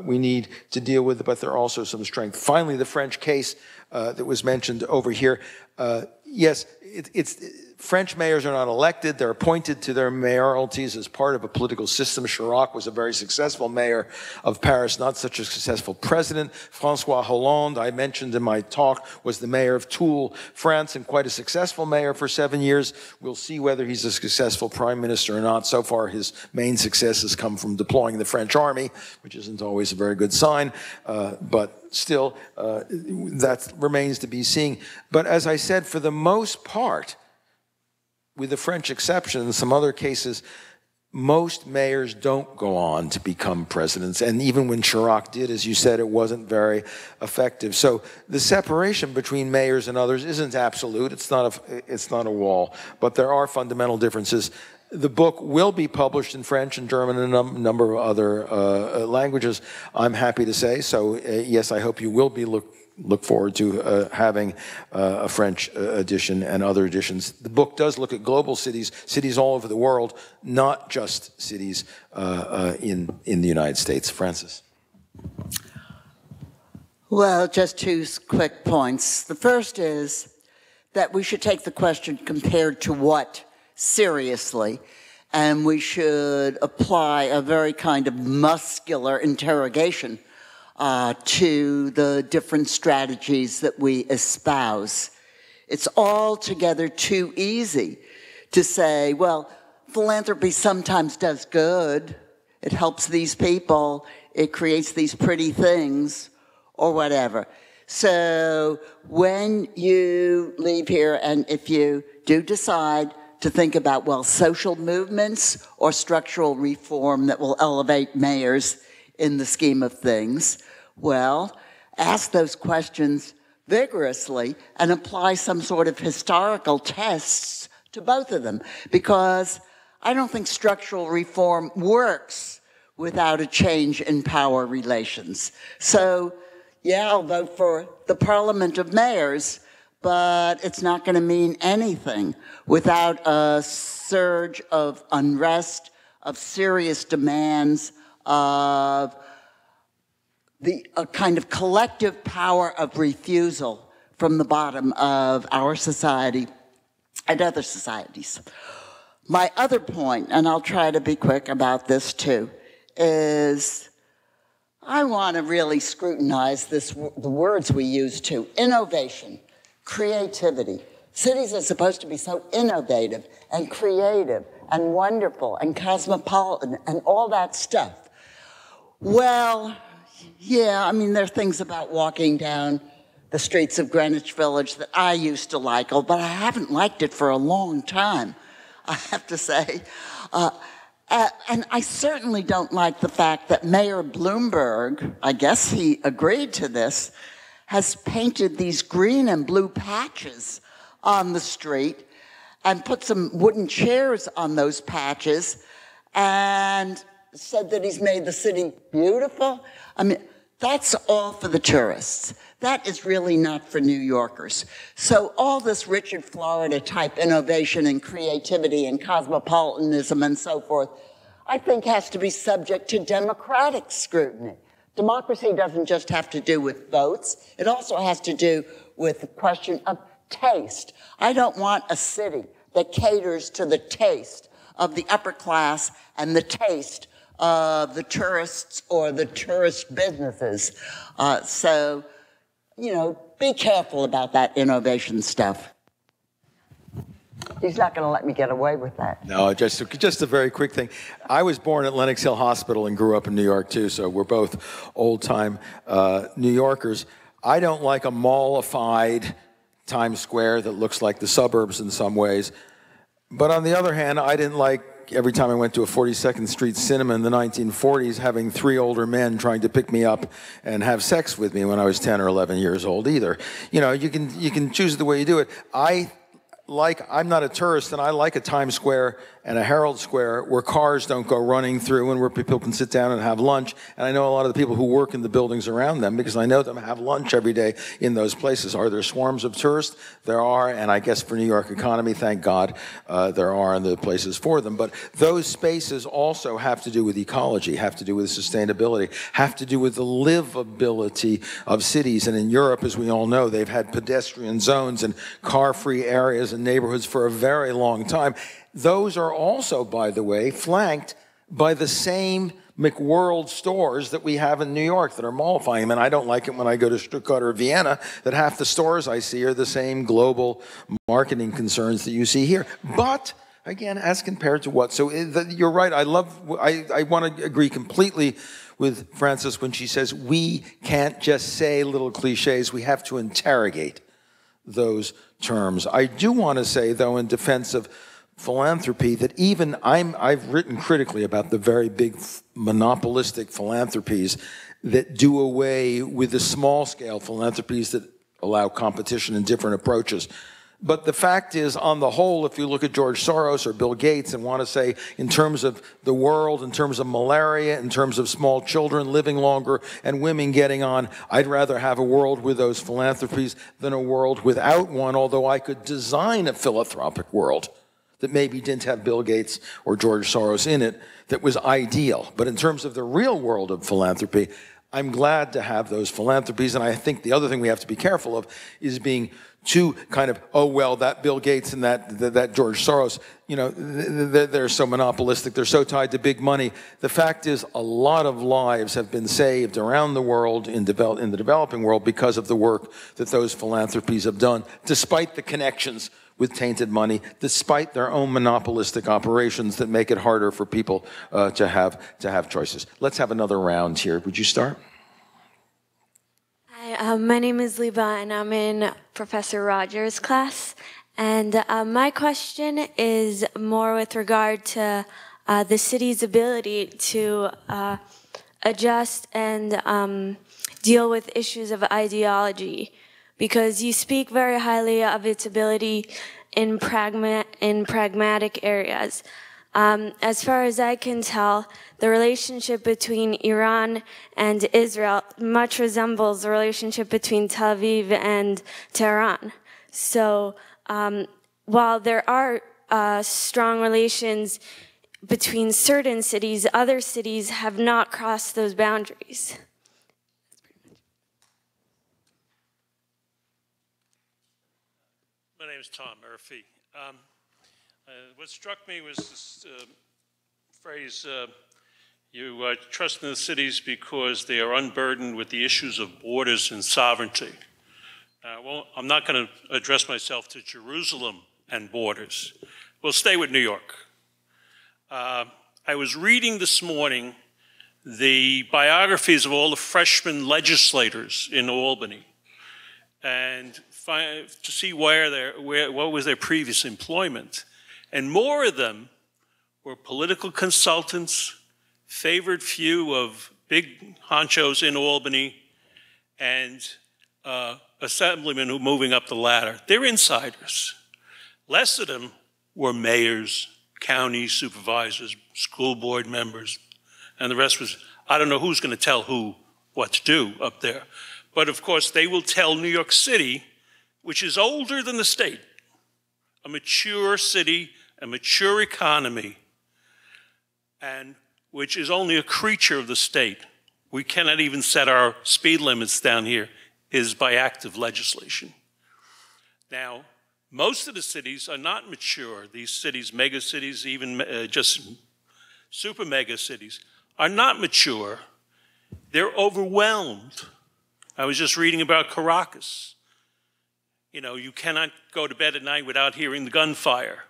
we need to deal with, but there are also some strength. Finally, the French case that was mentioned over here. Yes, French mayors are not elected. They're appointed to their mayoralties as part of a political system. Chirac was a very successful mayor of Paris, not such a successful president. François Hollande, I mentioned in my talk, was the mayor of Toul, France, and quite a successful mayor for 7 years. We'll see whether he's a successful prime minister or not. So far, his main success has come from deploying the French army, which isn't always a very good sign, but still, that remains to be seen. But as I said, for the most part, with the French exception and some other cases, most mayors don't go on to become presidents. And even when Chirac did, as you said, it wasn't very effective. So the separation between mayors and others isn't absolute. It's not a wall. But there are fundamental differences. The book will be published in French and German and a number of other languages, I'm happy to say. So yes, I hope you will be look forward to having a French edition and other editions. The book does look at global cities, cities all over the world, not just cities in the United States. Frances. Well, just two quick points. The first is that we should take the question compared to what seriously, and we should apply a very kind of muscular interrogation to the different strategies that we espouse. It's altogether too easy to say, well, philanthropy sometimes does good, it helps these people, it creates these pretty things, or whatever. So when you leave here, and if you do decide to think about, well, social movements or structural reform that will elevate mayors in the scheme of things, well, ask those questions vigorously and apply some sort of historical tests to both of them, because I don't think structural reform works without a change in power relations. So, yeah, I'll vote for the Parliament of Mayors, but it's not going to mean anything without a surge of unrest, of serious demands, of a kind of collective power of refusal from the bottom of our society and other societies. My other point, and I'll try to be quick about this too, is I want to really scrutinize the words we use too. Innovation, creativity. Cities are supposed to be so innovative and creative and wonderful and cosmopolitan and all that stuff. Well, yeah, I mean, there are things about walking down the streets of Greenwich Village that I used to like, but I haven't liked it for a long time, I have to say. And I certainly don't like the fact that Mayor Bloomberg, I guess he agreed to this, has painted these green and blue patches on the street and put some wooden chairs on those patches and said that he's made the city beautiful. I mean, that's all for the tourists. That is really not for New Yorkers. So all this Richard Florida type innovation and creativity and cosmopolitanism and so forth, I think has to be subject to democratic scrutiny. Democracy doesn't just have to do with votes. It also has to do with the question of taste. I don't want a city that caters to the taste of the upper class and the taste of the tourists or the tourist businesses. So, you know, be careful about that innovation stuff. He's not going to let me get away with that. No, just a very quick thing. I was born at Lenox Hill Hospital and grew up in New York, too, so we're both old-time New Yorkers. I don't like a mallified Times Square that looks like the suburbs in some ways. But on the other hand, I didn't like, every time I went to a 42nd Street cinema in the 1940s, having 3 older men trying to pick me up and have sex with me when I was 10 or 11 years old either. You know, you can choose the way you do it. I'm not a tourist, and I like a Times Square and a Herald Square where cars don't go running through and where people can sit down and have lunch. And I know a lot of the people who work in the buildings around them because I know them have lunch every day in those places. Are there swarms of tourists? There are, and I guess for New York economy, thank God, there are the places for them. But those spaces also have to do with ecology, have to do with sustainability, have to do with the livability of cities. And in Europe, as we all know, they've had pedestrian zones and car-free areas and neighborhoods for a very long time. Those are also, by the way, flanked by the same McWorld stores that we have in New York that are mollifying. And I don't like it when I go to Stuttgart or Vienna that half the stores I see are the same global marketing concerns that you see here. But again, as compared to what? So you're right. I want to agree completely with Frances when she says we can't just say little cliches. We have to interrogate those terms. I do want to say, though, in defense of philanthropy, that even I've written critically about the very big monopolistic philanthropies that do away with the small-scale philanthropies that allow competition and different approaches. But the fact is, on the whole, if you look at George Soros or Bill Gates and want to say, in terms of the world, in terms of malaria, in terms of small children living longer and women getting on, I'd rather have a world with those philanthropies than a world without one, although I could design a philanthropic world that maybe didn't have Bill Gates or George Soros in it that was ideal. But in terms of the real world of philanthropy, I'm glad to have those philanthropies. And I think the other thing we have to be careful of is being too kind of, oh, well, that Bill Gates and that George Soros, you know, they're so monopolistic, they're so tied to big money. The fact is, a lot of lives have been saved around the world in the developing world because of the work that those philanthropies have done, despite the connections with tainted money, despite their own monopolistic operations that make it harder for people to have choices. Let's have another round here. Would you start? Hi, my name is Liba, and I'm in Professor Rogers' class. And my question is more with regard to the city's ability to adjust and deal with issues of ideology, because you speak very highly of its ability in pragmatic areas. As far as I can tell, the relationship between Iran and Israel much resembles the relationship between Tel Aviv and Tehran. So while there are strong relations between certain cities, other cities have not crossed those boundaries. My name is Tom Murphy. What struck me was this phrase, you trust in the cities because they are unburdened with the issues of borders and sovereignty. Well, I'm not going to address myself to Jerusalem and borders. We'll stay with New York. I was reading this morning the biographies of all the freshman legislators in Albany, and to see what was their previous employment. And more of them were political consultants, favored few of big honchos in Albany, and assemblymen who are moving up the ladder. They're insiders. Less of them were mayors, county supervisors, school board members, and the rest was, I don't know who's going to tell who what to do up there. But of course, they will tell New York City, which is older than the state, a mature city, a mature economy, and which is only a creature of the state. We cannot even set our speed limits down here, is by act of legislation. Now, most of the cities are not mature. These cities, mega cities, even just super mega cities, are not mature. They're overwhelmed. I was just reading about Caracas. You know, you cannot go to bed at night without hearing the gunfire.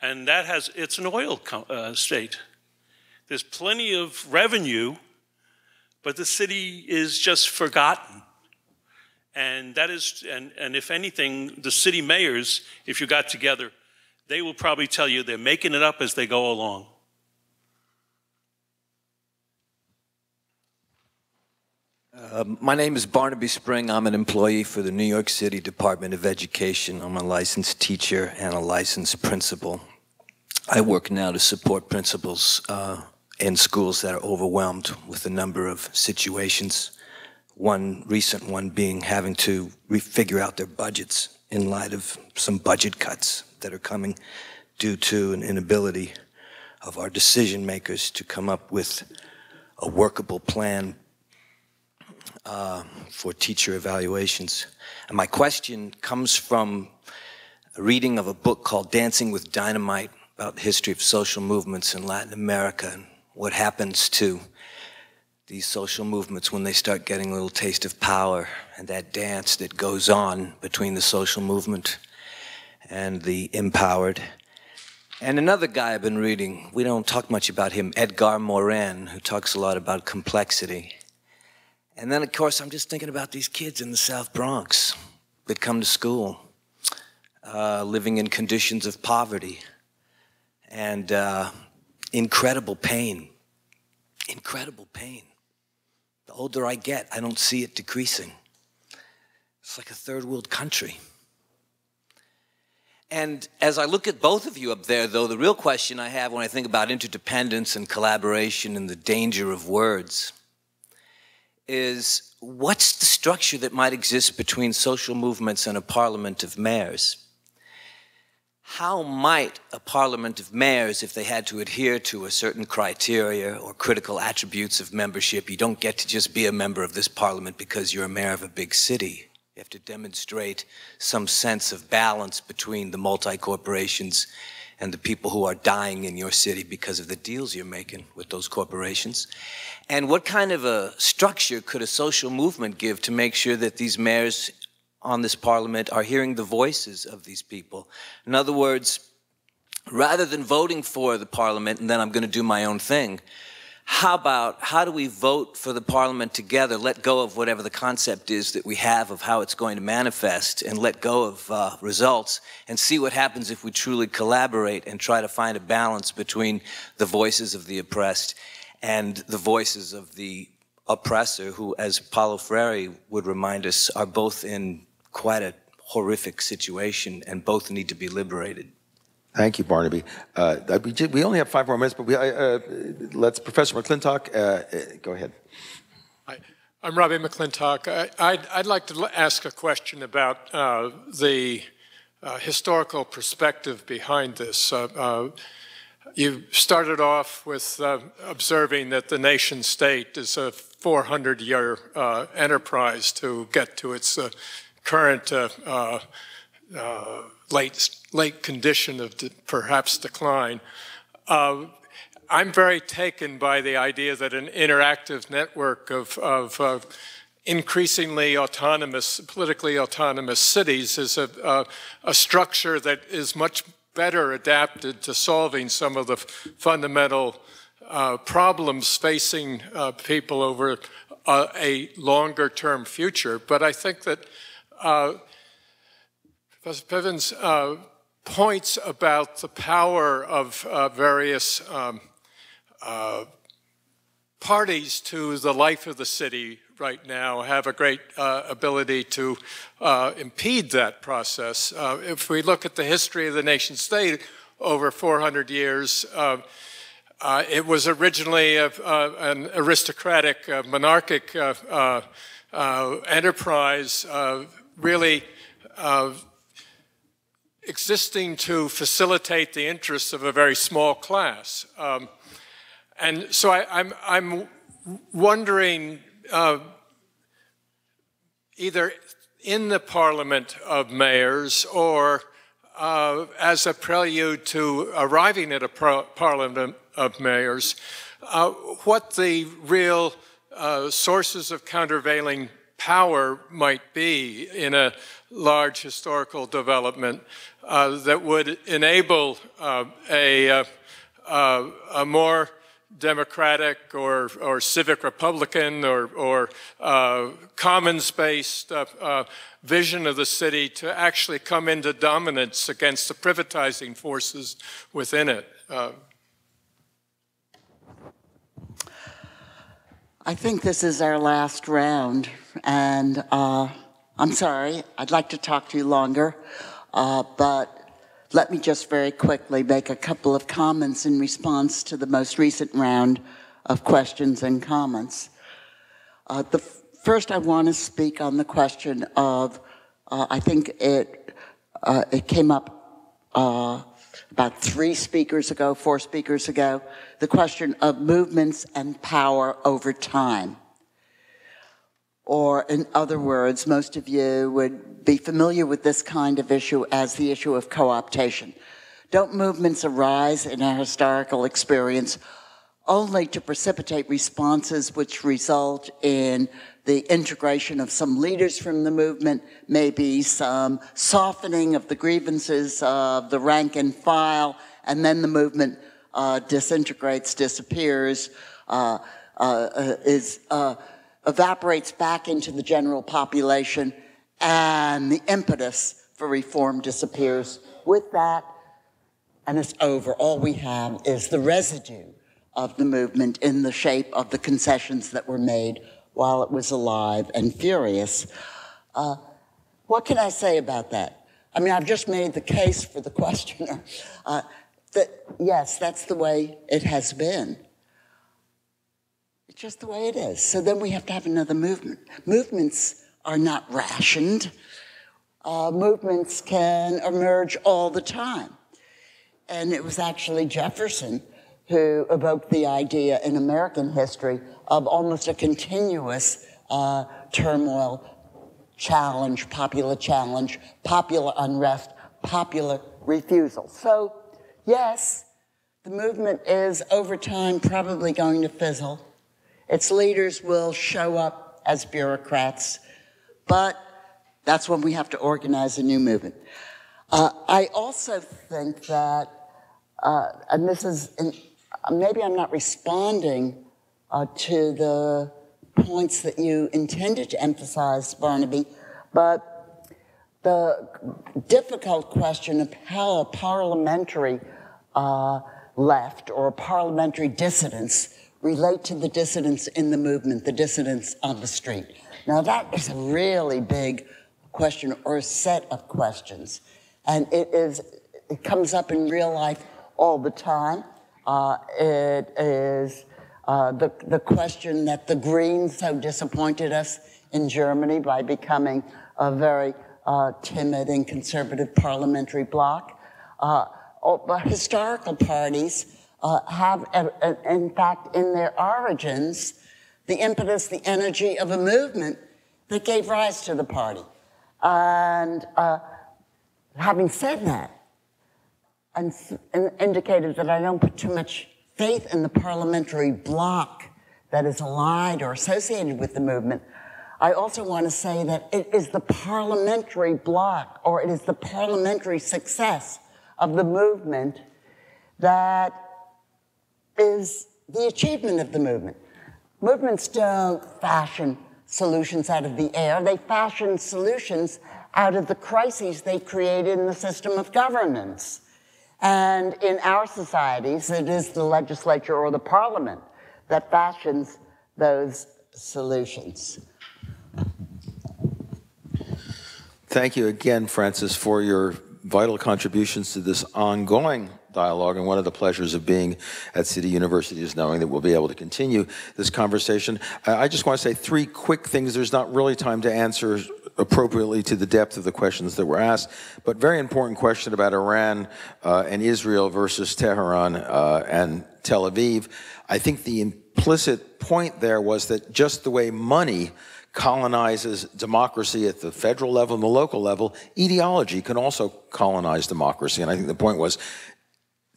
And that has, it's an oil state. There's plenty of revenue, but the city is just forgotten. And that is, and if anything, the city mayors, if you got together, they will probably tell you they're making it up as they go along. My name is Barnaby Spring. I'm an employee for the New York City Department of Education. I'm a licensed teacher and a licensed principal. I work now to support principals in schools that are overwhelmed with a number of situations. One recent one being having to refigure out their budgets in light of some budget cuts that are coming due to an inability of our decision makers to come up with a workable plan for teacher evaluations. And my question comes from a reading of a book called Dancing with Dynamite about the history of social movements in Latin America and what happens to these social movements when they start getting a little taste of power, and that dance that goes on between the social movement and the empowered. And another guy I've been reading, we don't talk much about him, Edgar Morin, who talks a lot about complexity. And then, of course, I'm just thinking about these kids in the South Bronx that come to school, living in conditions of poverty and incredible pain. Incredible pain. The older I get, I don't see it decreasing. It's like a third world country. And as I look at both of you up there, though, the real question I have when I think about interdependence and collaboration and the danger of words is, what's the structure that might exist between social movements and a parliament of mayors? How might a parliament of mayors, if they had to adhere to a certain criteria or critical attributes of membership, you don't get to just be a member of this parliament because you're a mayor of a big city. You have to demonstrate some sense of balance between the multi-corporations and the people who are dying in your city because of the deals you're making with those corporations. And what kind of a structure could a social movement give to make sure that these mayors on this parliament are hearing the voices of these people? In other words, rather than voting for the parliament and then I'm going to do my own thing, how do we vote for the parliament together, let go of whatever the concept is that we have of how it's going to manifest, and let go of results, and see what happens if we truly collaborate and try to find a balance between the voices of the oppressed and the voices of the oppressor, who, as Paulo Freire would remind us, are both in quite a horrific situation and both need to be liberated. Thank you, Barnaby. We only have 5 more minutes, but let's Professor McClintock, go ahead. Hi, I'm Robbie McClintock. I'd like to ask a question about the historical perspective behind this. You started off with observing that the nation state is a 400-year enterprise to get to its current late condition of perhaps decline. I'm very taken by the idea that an interactive network of increasingly autonomous, politically autonomous cities is a structure that is much better adapted to solving some of the fundamental problems facing people over a longer-term future. But I think that Professor Piven's points about the power of various parties to the life of the city right now have a great ability to impede that process. If we look at the history of the nation state over 400 years, it was originally an aristocratic, monarchic enterprise, really existing to facilitate the interests of a very small class. And so I'm wondering, either in the Parliament of Mayors or as a prelude to arriving at a Parliament of Mayors, what the real sources of countervailing power might be in a large historical development that would enable a more democratic or civic republican or commons-based vision of the city to actually come into dominance against the privatizing forces within it. I think this is our last round, and I'm sorry, I'd like to talk to you longer, but let me just very quickly make a couple of comments in response to the most recent round of questions and comments. First, I want to speak on the question of, I think it came up about 4 speakers ago, the question of movements and power over time. Or in other words, most of you would be familiar with this kind of issue as the issue of co-optation. Don't movements arise in our historical experience only to precipitate responses which result in the integration of some leaders from the movement, maybe some softening of the grievances of the rank and file, and then the movement disintegrates, disappears, evaporates back into the general population, and the impetus for reform disappears. With that, and it's over. All we have is the residue of the movement in the shape of the concessions that were made while it was alive and furious. What can I say about that? I mean, I've just made the case for the questioner that, yes, that's the way it has been. It's just the way it is. So then we have to have another movement. Movements are not rationed. Movements can emerge all the time. And it was actually Jefferson who evoked the idea in American history of almost a continuous turmoil, challenge, popular unrest, popular refusal. So, yes, the movement is over time probably going to fizzle. Its leaders will show up as bureaucrats, but that's when we have to organize a new movement. I also think that, and this is, maybe I'm not responding to the points that you intended to emphasize, Barnaby, but the difficult question of how a parliamentary left or parliamentary dissidents relate to the dissidents in the movement, the dissidents on the street. Now that is a really big question or a set of questions. And it comes up in real life all the time. It is the question that the Greens so disappointed us in Germany by becoming a very timid and conservative parliamentary bloc. But historical parties have, in fact, in their origins, the impetus, the energy of a movement that gave rise to the party. And having said that, and indicated that I don't put too much faith in the parliamentary bloc that is allied or associated with the movement, I also want to say that it is the parliamentary bloc, or it is the parliamentary success of the movement that is the achievement of the movement. Movements don't fashion solutions out of the air. They fashion solutions out of the crises they create in the system of governance. And in our societies, it is the legislature or the parliament that fashions those solutions. Thank you again, Frances, for your vital contributions to this ongoing dialogue, and one of the pleasures of being at City University is knowing that we'll be able to continue this conversation. I just want to say three quick things. There's not really time to answer appropriately to the depth of the questions that were asked, but very important question about Iran and Israel versus Tehran and Tel Aviv. I think the implicit point there was that just the way money colonizes democracy at the federal level and the local level, ideology can also colonize democracy. And I think the point was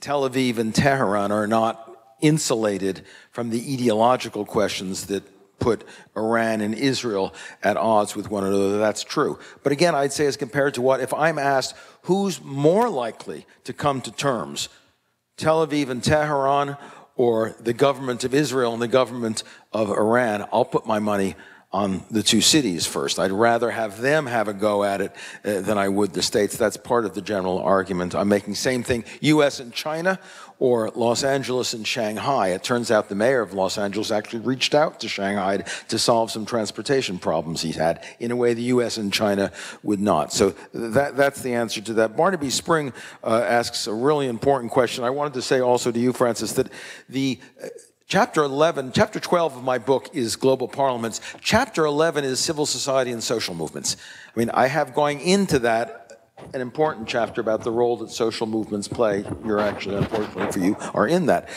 Tel Aviv and Tehran are not insulated from the ideological questions that put Iran and Israel at odds with one another. That's true. But again, I'd say as compared to what, if I'm asked who's more likely to come to terms, Tel Aviv and Tehran or the government of Israel and the government of Iran, I'll put my money on the two cities first. I'd rather have them have a go at it than I would the states. That's part of the general argument I'm making. Same thing, US and China or Los Angeles and Shanghai. It turns out the mayor of Los Angeles actually reached out to Shanghai to solve some transportation problems he's had in a way the US and China would not. So that's the answer to that. Barnaby Spring asks a really important question. I wanted to say also to you, Frances, that the Chapter 12 of my book is Global Parliaments. Chapter 11 is Civil Society and Social Movements. I mean, I have going into that an important chapter about the role that social movements play. You're actually, unfortunately for you, are in that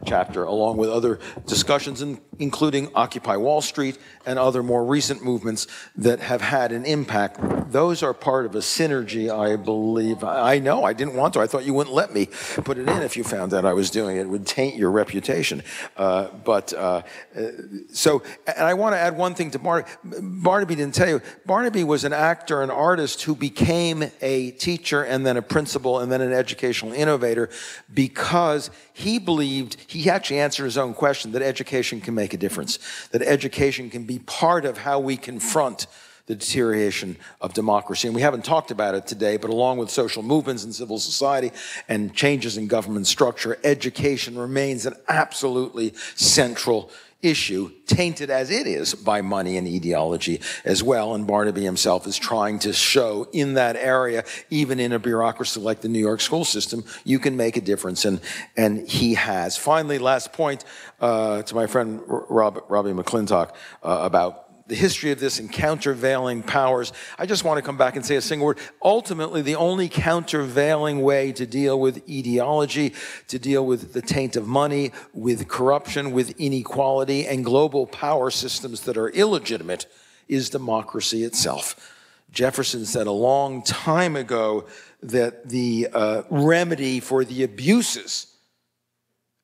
chapter, along with other discussions, including Occupy Wall Street and other more recent movements that have had an impact. Those are part of a synergy, I believe. I know, I didn't want to. I thought you wouldn't let me put it in if you found out I was doing it. It would taint your reputation. So, and I want to add one thing to Barnaby. Barnaby didn't tell you. Barnaby was an actor, an artist who became a teacher and then a principal and then an educational innovator because he believed, he actually answered his own question, that education can make a difference, that education can be part of how we confront the deterioration of democracy. And we haven't talked about it today, but along with social movements and civil society and changes in government structure, education remains an absolutely central issue, tainted as it is by money and ideology as well. And Barnaby himself is trying to show in that area, even in a bureaucracy like the New York school system, you can make a difference, and he has. Finally, last point to my friend Robbie McClintock about the history of this and countervailing powers. I just want to come back and say a single word. Ultimately, the only countervailing way to deal with ideology, to deal with the taint of money, with corruption, with inequality, and global power systems that are illegitimate is democracy itself. Jefferson said a long time ago that the remedy for the abuses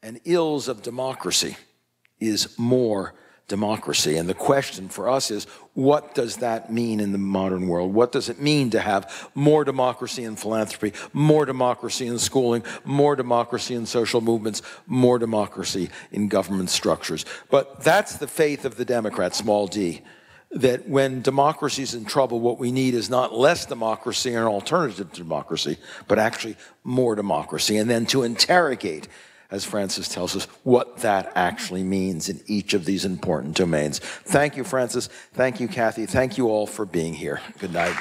and ills of democracy is more democracy. And the question for us is, what does that mean in the modern world? What does it mean to have more democracy in philanthropy, more democracy in schooling, more democracy in social movements, more democracy in government structures? But that's the faith of the Democrat, small d, that when democracy is in trouble, what we need is not less democracy or an alternative to democracy, but actually more democracy. And then to interrogate, as Frances tells us, what that actually means in each of these important domains. Thank you, Frances. Thank you, Kathy. Thank you all for being here. Good night.